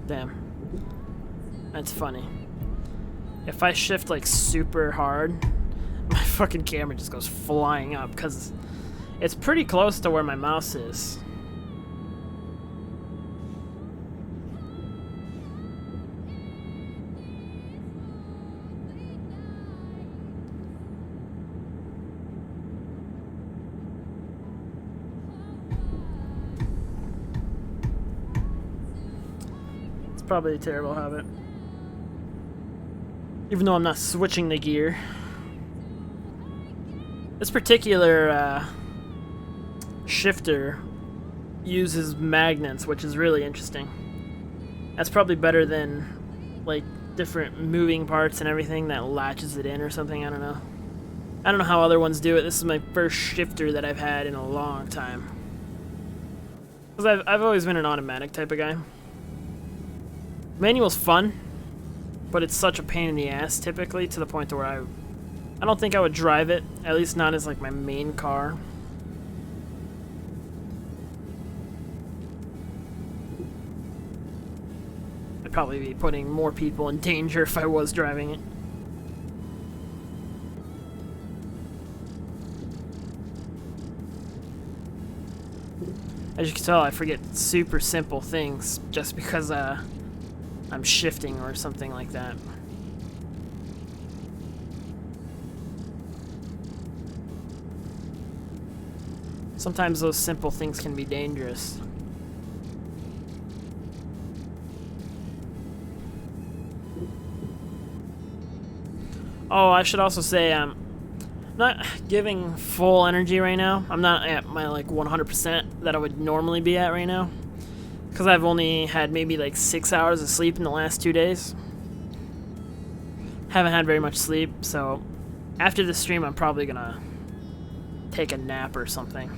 Damn. That's funny. If I shift like super hard, my fucking camera just goes flying up because it's pretty close to where my mouse is. Probably a terrible habit. Even though I'm not switching the gear. This particular shifter uses magnets, which is really interesting. That's probably better than like different moving parts and everything that latches it in or something. I don't know. I don't know how other ones do it. This is my first shifter that I've had in a long time. Because I've always been an automatic type of guy. Manual's fun, but it's such a pain in the ass typically to the point to where I don't think I would drive it, at least not as like my main car. I'd probably be putting more people in danger if I was driving it. As you can tell, I forget super simple things just because I'm shifting or something like that. Sometimes those simple things can be dangerous. Oh, I should also say I'm not giving full energy right now. I'm not at my like 100% that I would normally be at right now. Because I've only had maybe like 6 hours of sleep in the last 2 days. Haven't had very much sleep, so after this stream I'm probably gonna take a nap or something.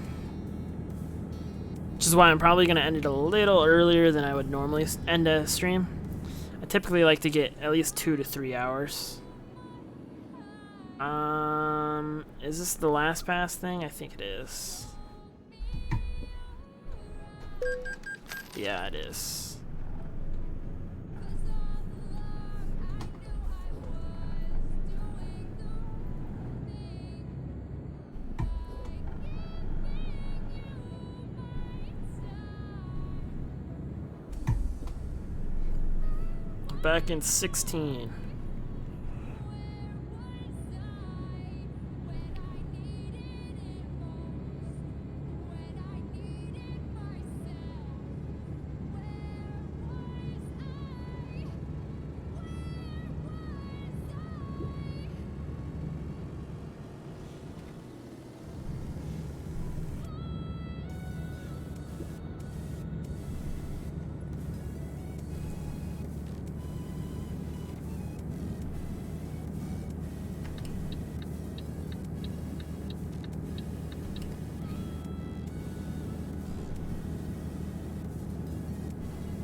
Which is why I'm probably gonna end it a little earlier than I would normally end a stream. I typically like to get at least 2 to 3 hours. Is this the last pass thing? I think it is. Yeah, it is. Back in 16.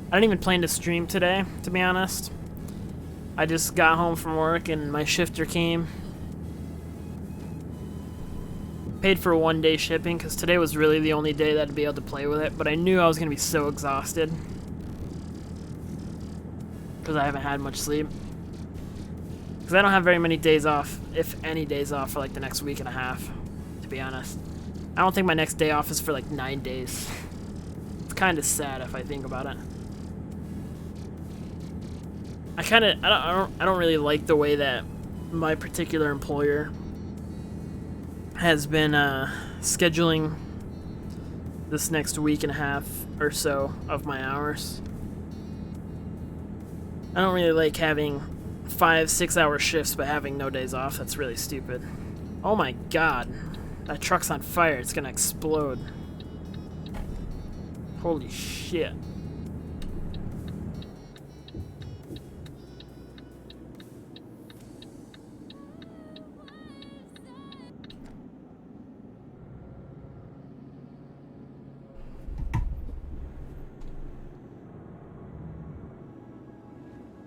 I didn't even plan to stream today, to be honest. I just got home from work and my shifter came. Paid for 1 day shipping because today was really the only day that I'd be able to play with it, but I knew I was going to be so exhausted because I haven't had much sleep. Because I don't have very many days off, if any days off, for like the next week and a half, to be honest. I don't think my next day off is for like 9 days. It's kind of sad if I think about it. I don't really like the way that my particular employer has been scheduling this next week and a half or so of my hours. I don't really like having 5-6 hour shifts but having no days off. That's really stupid. Oh my god. That truck's on fire. It's gonna explode. Holy shit.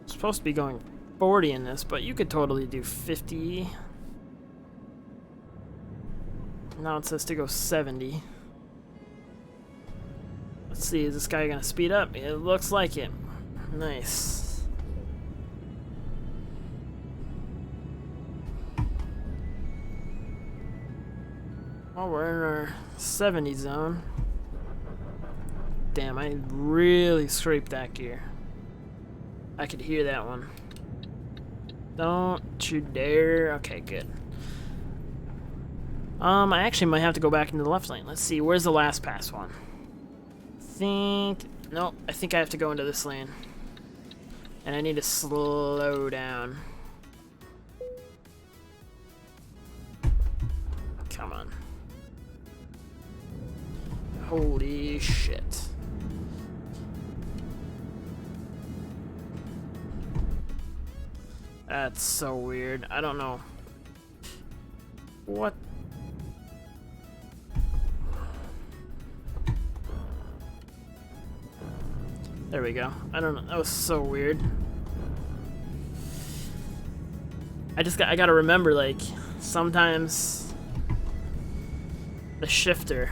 Supposed to be going 40 in this, but you could totally do 50. Now it says to go 70. Let's see, is this guy gonna speed up? It looks like it. Nice. Well, we're in our 70 zone. Damn, I really scraped that gear. I could hear that one. Don't you dare. Okay, good. I actually might have to go back into the left lane. Let's see, where's the last pass one? Nope, I think I have to go into this lane. And I need to slow down. Come on. Holy shit. That's so weird. I don't know. What? There we go. I don't know. That was so weird. I gotta remember, like, sometimes the shifter,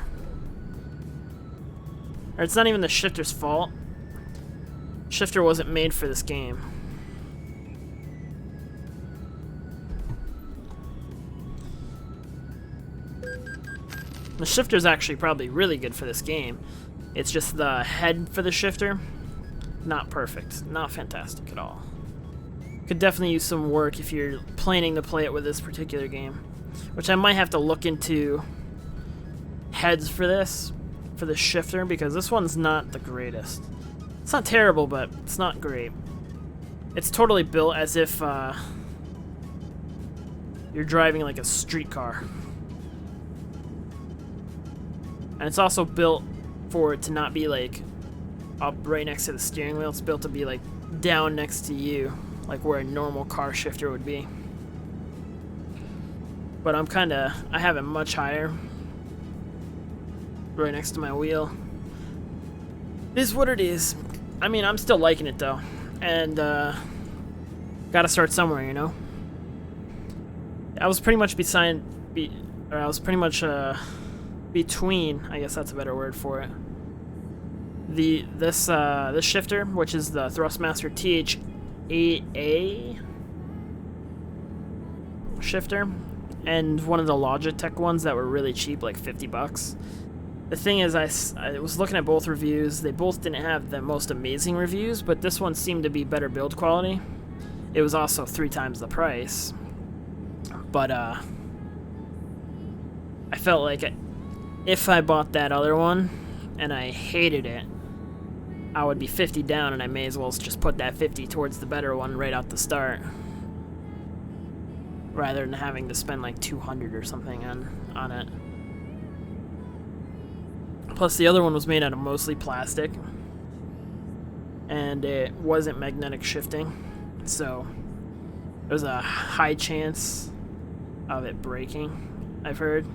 or it's not even the shifter's fault. Shifter wasn't made for this game. The shifter's actually probably really good for this game. It's just the head for the shifter, not perfect, not fantastic at all. Could definitely use some work if you're planning to play it with this particular game, which I might have to look into heads for this, for the shifter, because this one's not the greatest. It's not terrible, but it's not great. It's totally built as if you're driving like a street car. And it's also built for it to not be like up right next to the steering wheel. It's built to be like down next to you, like where a normal car shifter would be. But I have it much higher, right next to my wheel. It is what it is. I mean, I'm still liking it though, and gotta start somewhere, you know. I was pretty much between, I guess that's a better word for it. This shifter, which is the thrustmaster TH8A shifter, and one of the logitech ones that were really cheap, like 50 bucks. The thing is, I was looking at both reviews. They both didn't have the most amazing reviews, but this one seemed to be better build quality. It was also 3 times the price. But I felt like if I bought that other one and I hated it, I would be 50 down, and I may as well just put that 50 towards the better one right out the start, rather than having to spend like 200 or something on it. Plus the other one was made out of mostly plastic, and it wasn't magnetic shifting, so there's a high chance of it breaking, I've heard.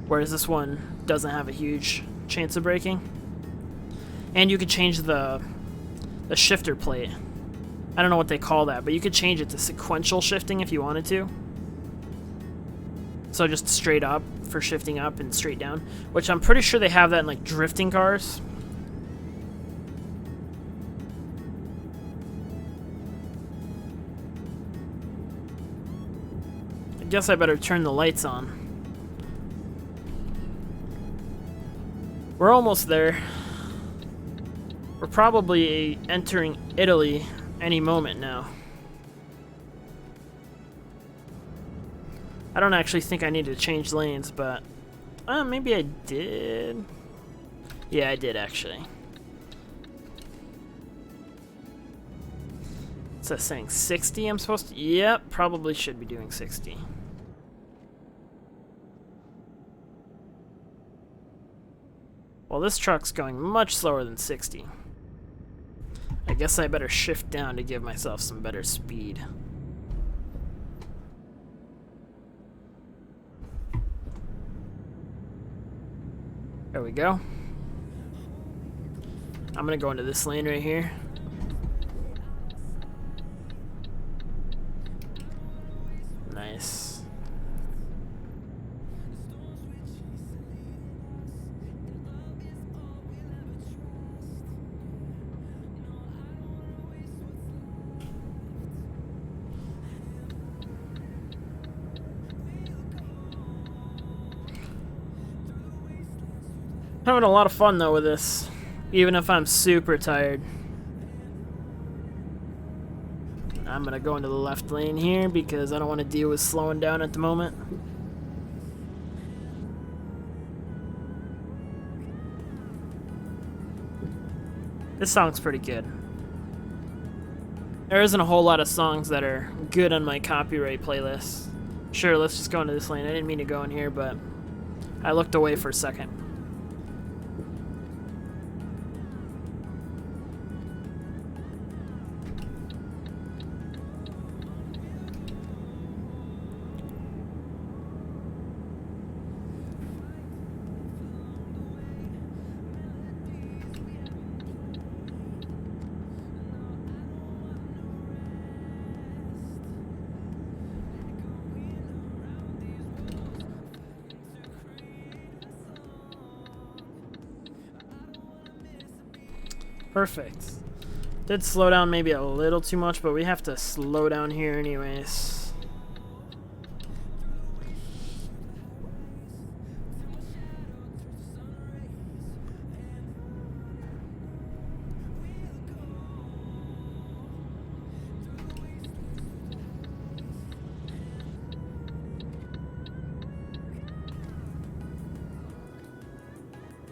Whereas this one doesn't have a huge chance of breaking. And you could change the shifter plate. I don't know what they call that, but you could change it to sequential shifting if you wanted to. So just straight up for shifting up and straight down, which I'm pretty sure they have that in like drifting cars. I guess I better turn the lights on. We're almost there. We're probably entering Italy any moment now. I don't actually think I need to change lanes, but maybe I did. Yeah, I did actually. What's that saying? 60 I'm supposed to... Yep, probably should be doing 60. Well, this truck's going much slower than 60. I guess I better shift down to give myself some better speed. There we go. I'm gonna go into this lane right here. Nice. Having a lot of fun though with this, even if I'm super tired. I'm gonna go into the left lane here because I don't want to deal with slowing down at the moment. This song's pretty good. There isn't a whole lot of songs that are good on my copyright playlist. Sure, let's just go into this lane. I didn't mean to go in here, but I looked away for a second. Perfect. Did slow down maybe a little too much, but we have to slow down here anyways.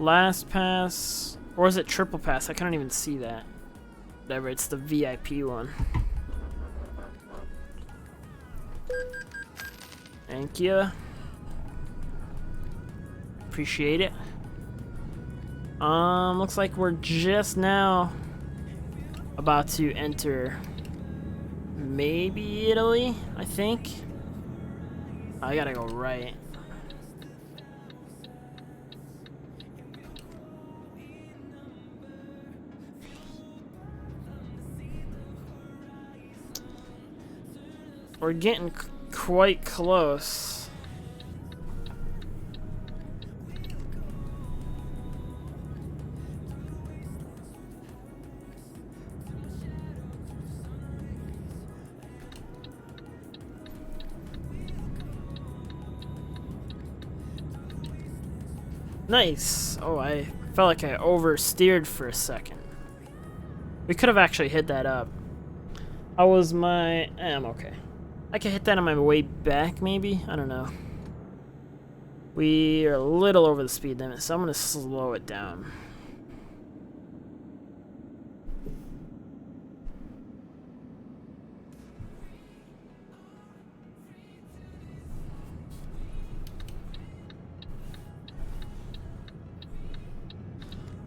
Last pass. Or is it triple pass? I couldn't even see that. Whatever, it's the VIP one. Thank you. Appreciate it. Looks like we're just now about to enter maybe Italy, I think. I gotta go right. We're getting quite close. Nice. Oh, I felt like I oversteered for a second. We could have actually hit that up. How was my... I'm okay. I could hit that on my way back, maybe? I don't know. We are a little over the speed limit, so I'm going to slow it down.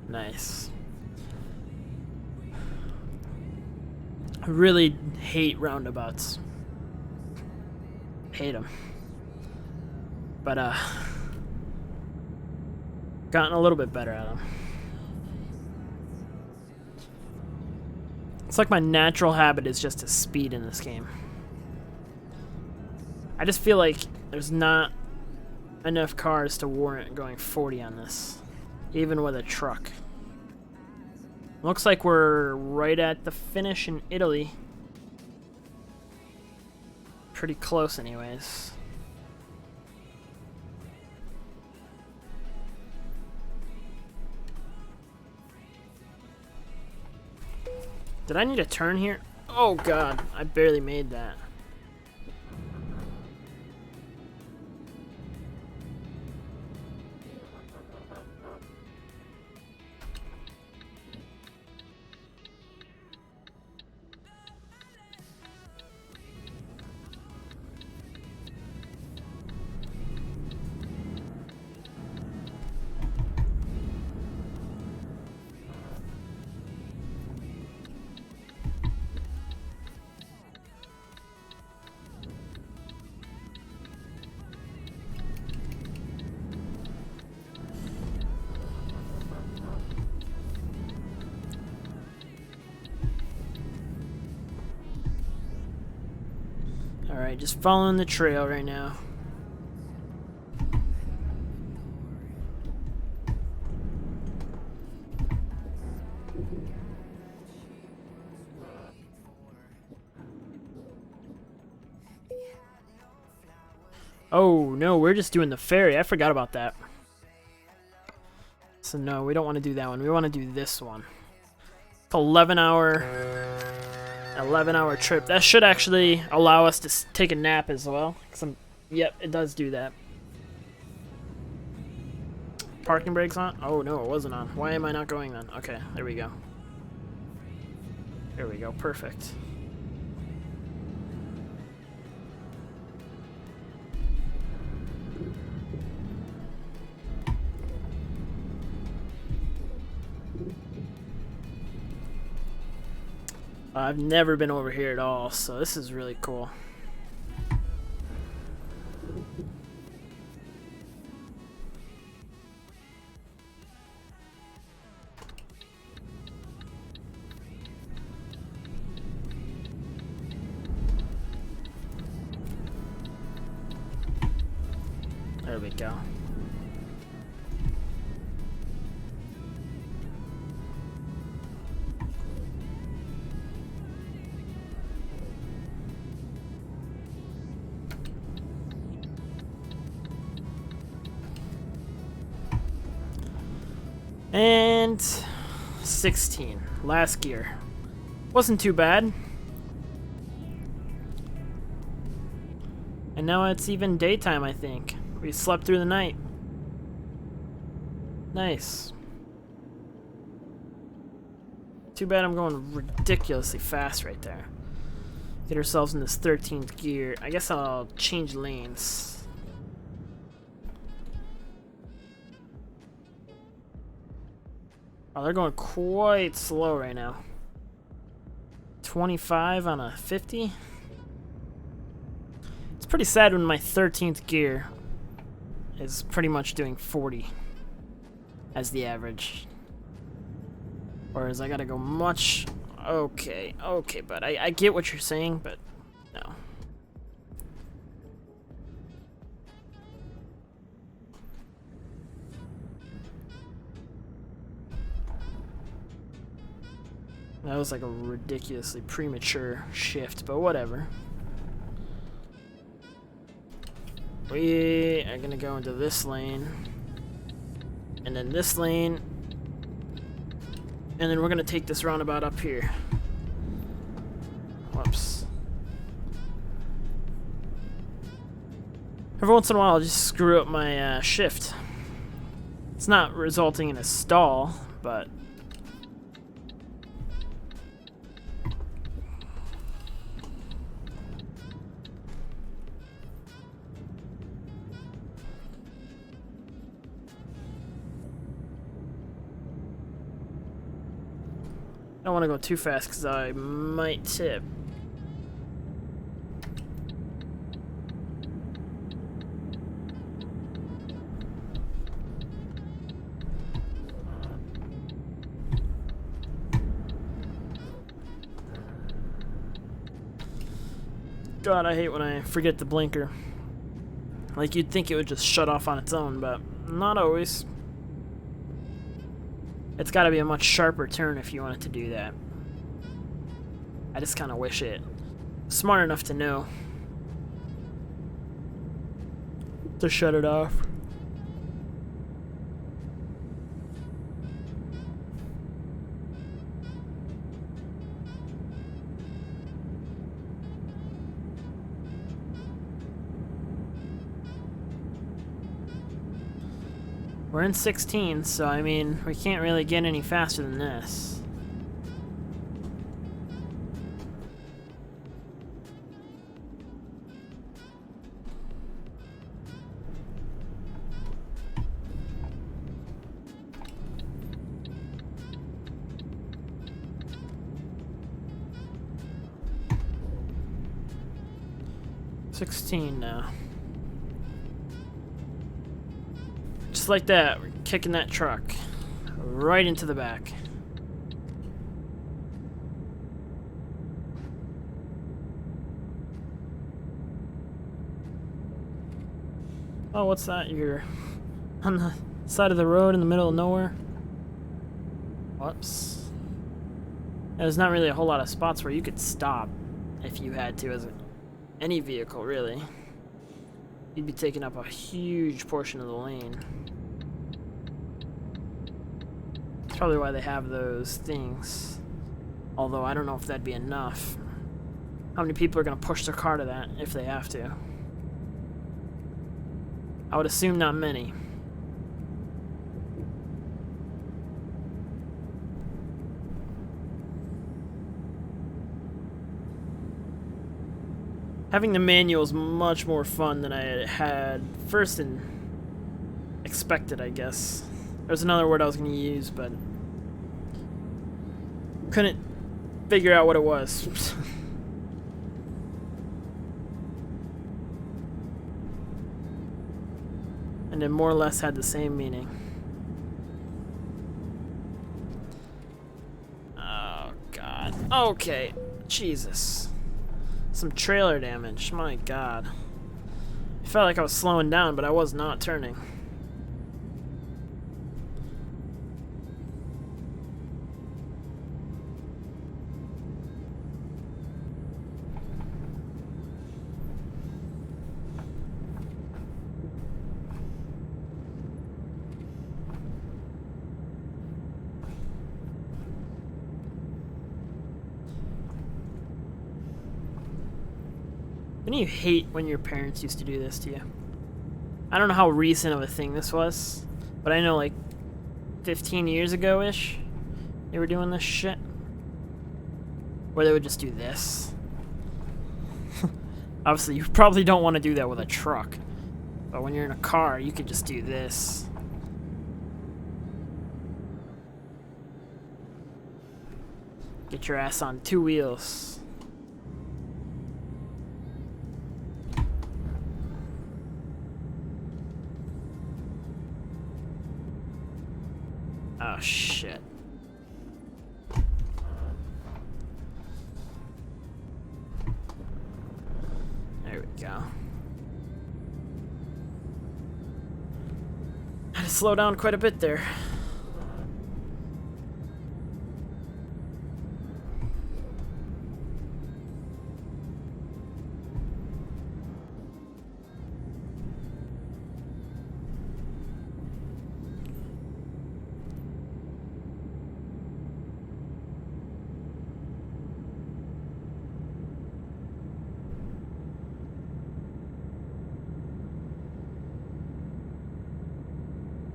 Nice. I really hate roundabouts. Hate them. But, gotten a little bit better at them. It's like my natural habit is just to speed in this game. I just feel like there's not enough cars to warrant going 40 on this, even with a truck. Looks like we're right at the finish in Italy. Pretty close anyways. Did I need a turn here? Oh god, I barely made that. Alright, just following the trail right now. Oh, no, we're just doing the ferry. I forgot about that. So no, we don't want to do that one. We want to do this one. It's 11-hour trip. That should actually allow us to take a nap as well. Yep, it does do that. Parking brakes on? Oh no, it wasn't on. Why am I not going then? Okay, there we go. There we go, perfect. I've never been over here at all, so this is really cool. There we go. And 16, last gear. Wasn't too bad. And now it's even daytime, I think. We slept through the night. Nice. Too bad I'm going ridiculously fast right there. Get ourselves in this 13th gear. I guess I'll change lanes. Oh, they're going quite slow right now. 25 on a 50. It's pretty sad when my 13th gear is pretty much doing 40 as the average. Whereas I gotta go much... Okay, but I get what you're saying, but no. That was like a ridiculously premature shift, but whatever. We are gonna go into this lane, and then this lane, and then we're gonna take this roundabout up here. Whoops. Every once in a while I'll just screw up my shift. It's not resulting in a stall, but I don't want to go too fast because I might tip. God, I hate when I forget the blinker. Like, you'd think it would just shut off on its own, but not always. It's got to be a much sharper turn if you want it to do that. I just kind of wish it was smart enough to know to shut it off. We're in 16, so I mean, we can't really get any faster than this. Now. Just like that, we're kicking that truck right into the back. Oh, what's that? You're on the side of the road in the middle of nowhere? Whoops. There's not really a whole lot of spots where you could stop if you had to as any vehicle, really. You'd be taking up a huge portion of the lane. That's probably why they have those things. Although I don't know if that'd be enough. How many people are going to push their car to that if they have to? I would assume not many. Having the manual is much more fun than I had first expected, I guess. There's another word I was going to use, but couldn't figure out what it was. And it more or less had the same meaning. Oh, God. Okay. Jesus. Some trailer damage. My God. I felt like I was slowing down, but I was not turning. Didn't you hate when your parents used to do this to you? I don't know how recent of a thing this was, but I know like 15 years ago-ish, they were doing this shit. Where they would just do this. Obviously, you probably don't want to do that with a truck. But when you're in a car, you could just do this. Get your ass on two wheels. Oh, shit. There we go. Had to slow down quite a bit there.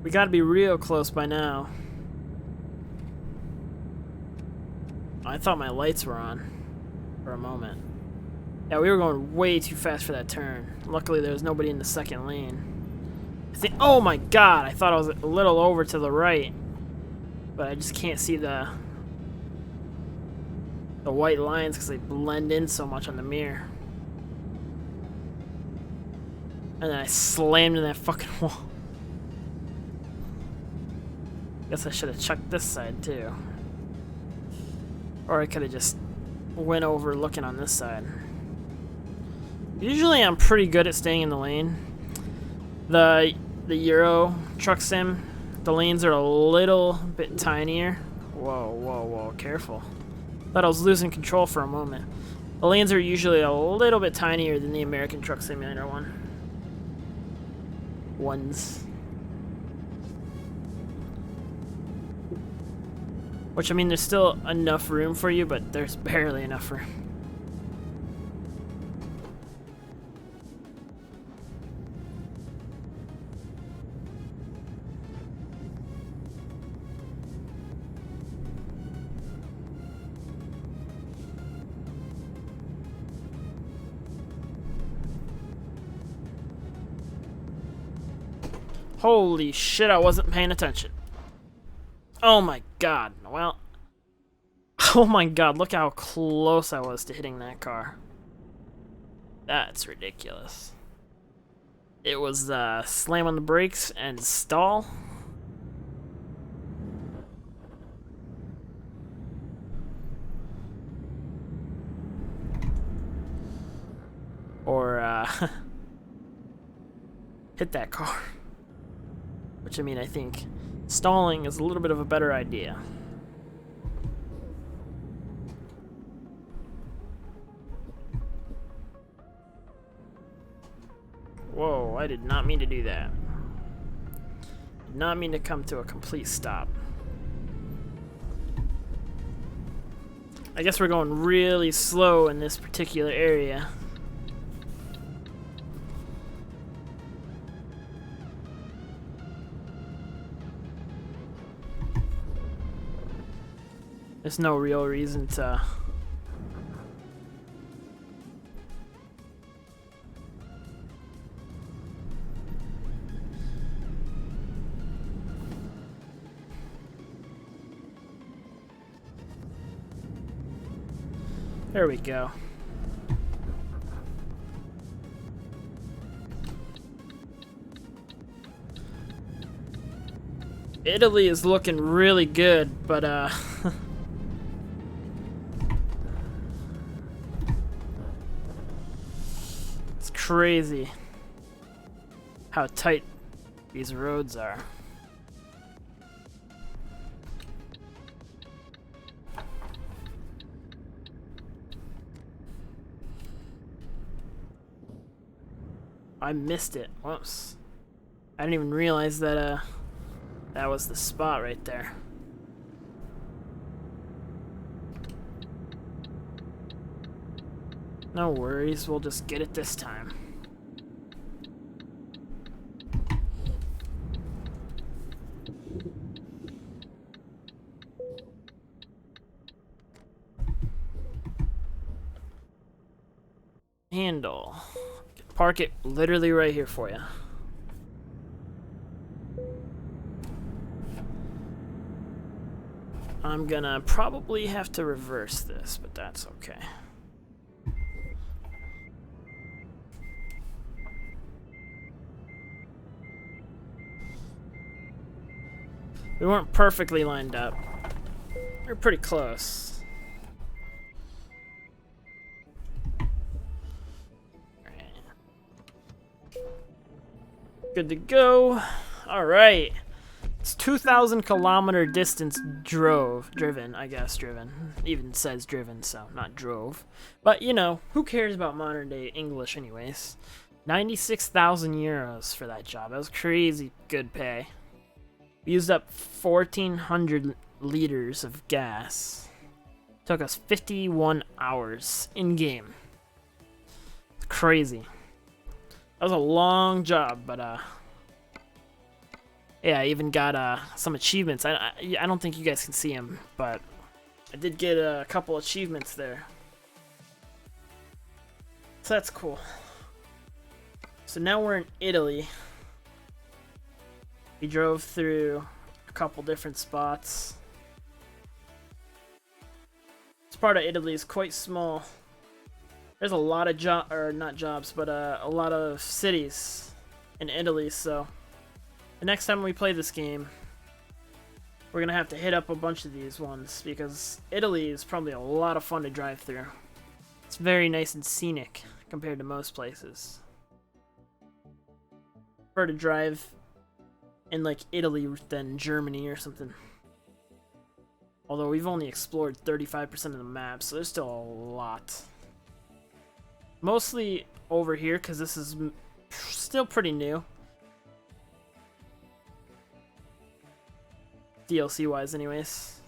We gotta be real close by now. I thought my lights were on for a moment. Yeah, we were going way too fast for that turn. Luckily, there was nobody in the second lane. Oh my God, I thought I was a little over to the right. But I just can't see the white lines because they blend in so much on the mirror. And then I slammed in that fucking wall. Guess I should have checked this side too. Or I could have just went over looking on this side. Usually I'm pretty good at staying in the lane. The Euro truck sim, the lanes are a little bit tinier. Whoa, whoa, whoa, careful. Thought I was losing control for a moment. The lanes are usually a little bit tinier than the American Truck Simulator ones. Which, I mean, there's still enough room for you, but there's barely enough room. Holy shit, I wasn't paying attention. Oh my God. Well, oh my God, look how close I was to hitting that car. That's ridiculous. It was slam on the brakes and stall. Or hit that car. Which, I mean, I think stalling is a little bit of a better idea. Whoa, I did not mean to do that. Did not mean to come to a complete stop. I guess we're going really slow in this particular area. There's no real reason to... There we go. Italy is looking really good, but it's crazy how tight these roads are. I missed it. Whoops. I didn't even realize that that was the spot right there. No worries, we'll just get it this time. Handle. Park it literally right here for you. I'm gonna probably have to reverse this, but that's okay. We weren't perfectly lined up. We were pretty close. Good to go. All right. It's 2,000 kilometer distance driven, I guess, driven. Even says driven, so not drove. But, you know, who cares about modern day English anyways? 96,000 euros for that job. That was crazy good pay. We used up 1,400 liters of gas. Took us 51 hours in-game. It's crazy. That was a long job, but yeah, I even got some achievements. I don't think you guys can see them, but I did get a couple achievements there. So that's cool. So now we're in Italy. We drove through a couple different spots. This part of Italy is quite small. There's a lot of a lot of cities in Italy, so the next time we play this game, we're gonna have to hit up a bunch of these ones because Italy is probably a lot of fun to drive through. It's very nice and scenic compared to most places. I prefer to drive in like Italy than Germany or something. Although we've only explored 35% of the map, so there's still a lot. Mostly over here, because this is still pretty new. DLC-wise, anyways.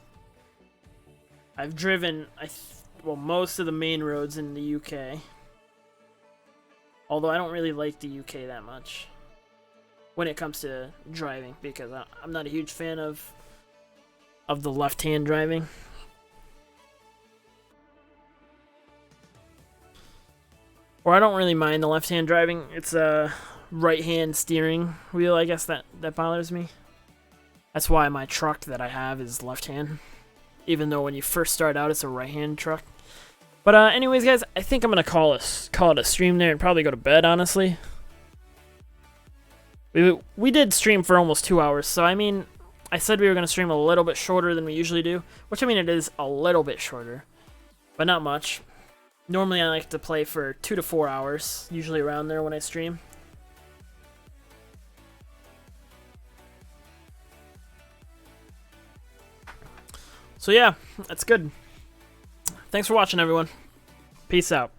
I've driven, most of the main roads in the UK. Although I don't really like the UK that much when it comes to driving, because I'm not a huge fan of the left-hand driving. Or I don't really mind the left-hand driving. It's a right-hand steering wheel, I guess, that bothers me. That's why my truck that I have is left-hand. Even though when you first start out, it's a right-hand truck. But anyways, guys, I think I'm going to call it a stream there and probably go to bed, honestly. We did stream for almost 2 hours, so I mean, I said we were going to stream a little bit shorter than we usually do. Which, I mean, it is a little bit shorter, but not much. Normally I like to play for 2 to 4 hours, usually around there when I stream. So yeah, that's good. Thanks for watching, everyone. Peace out.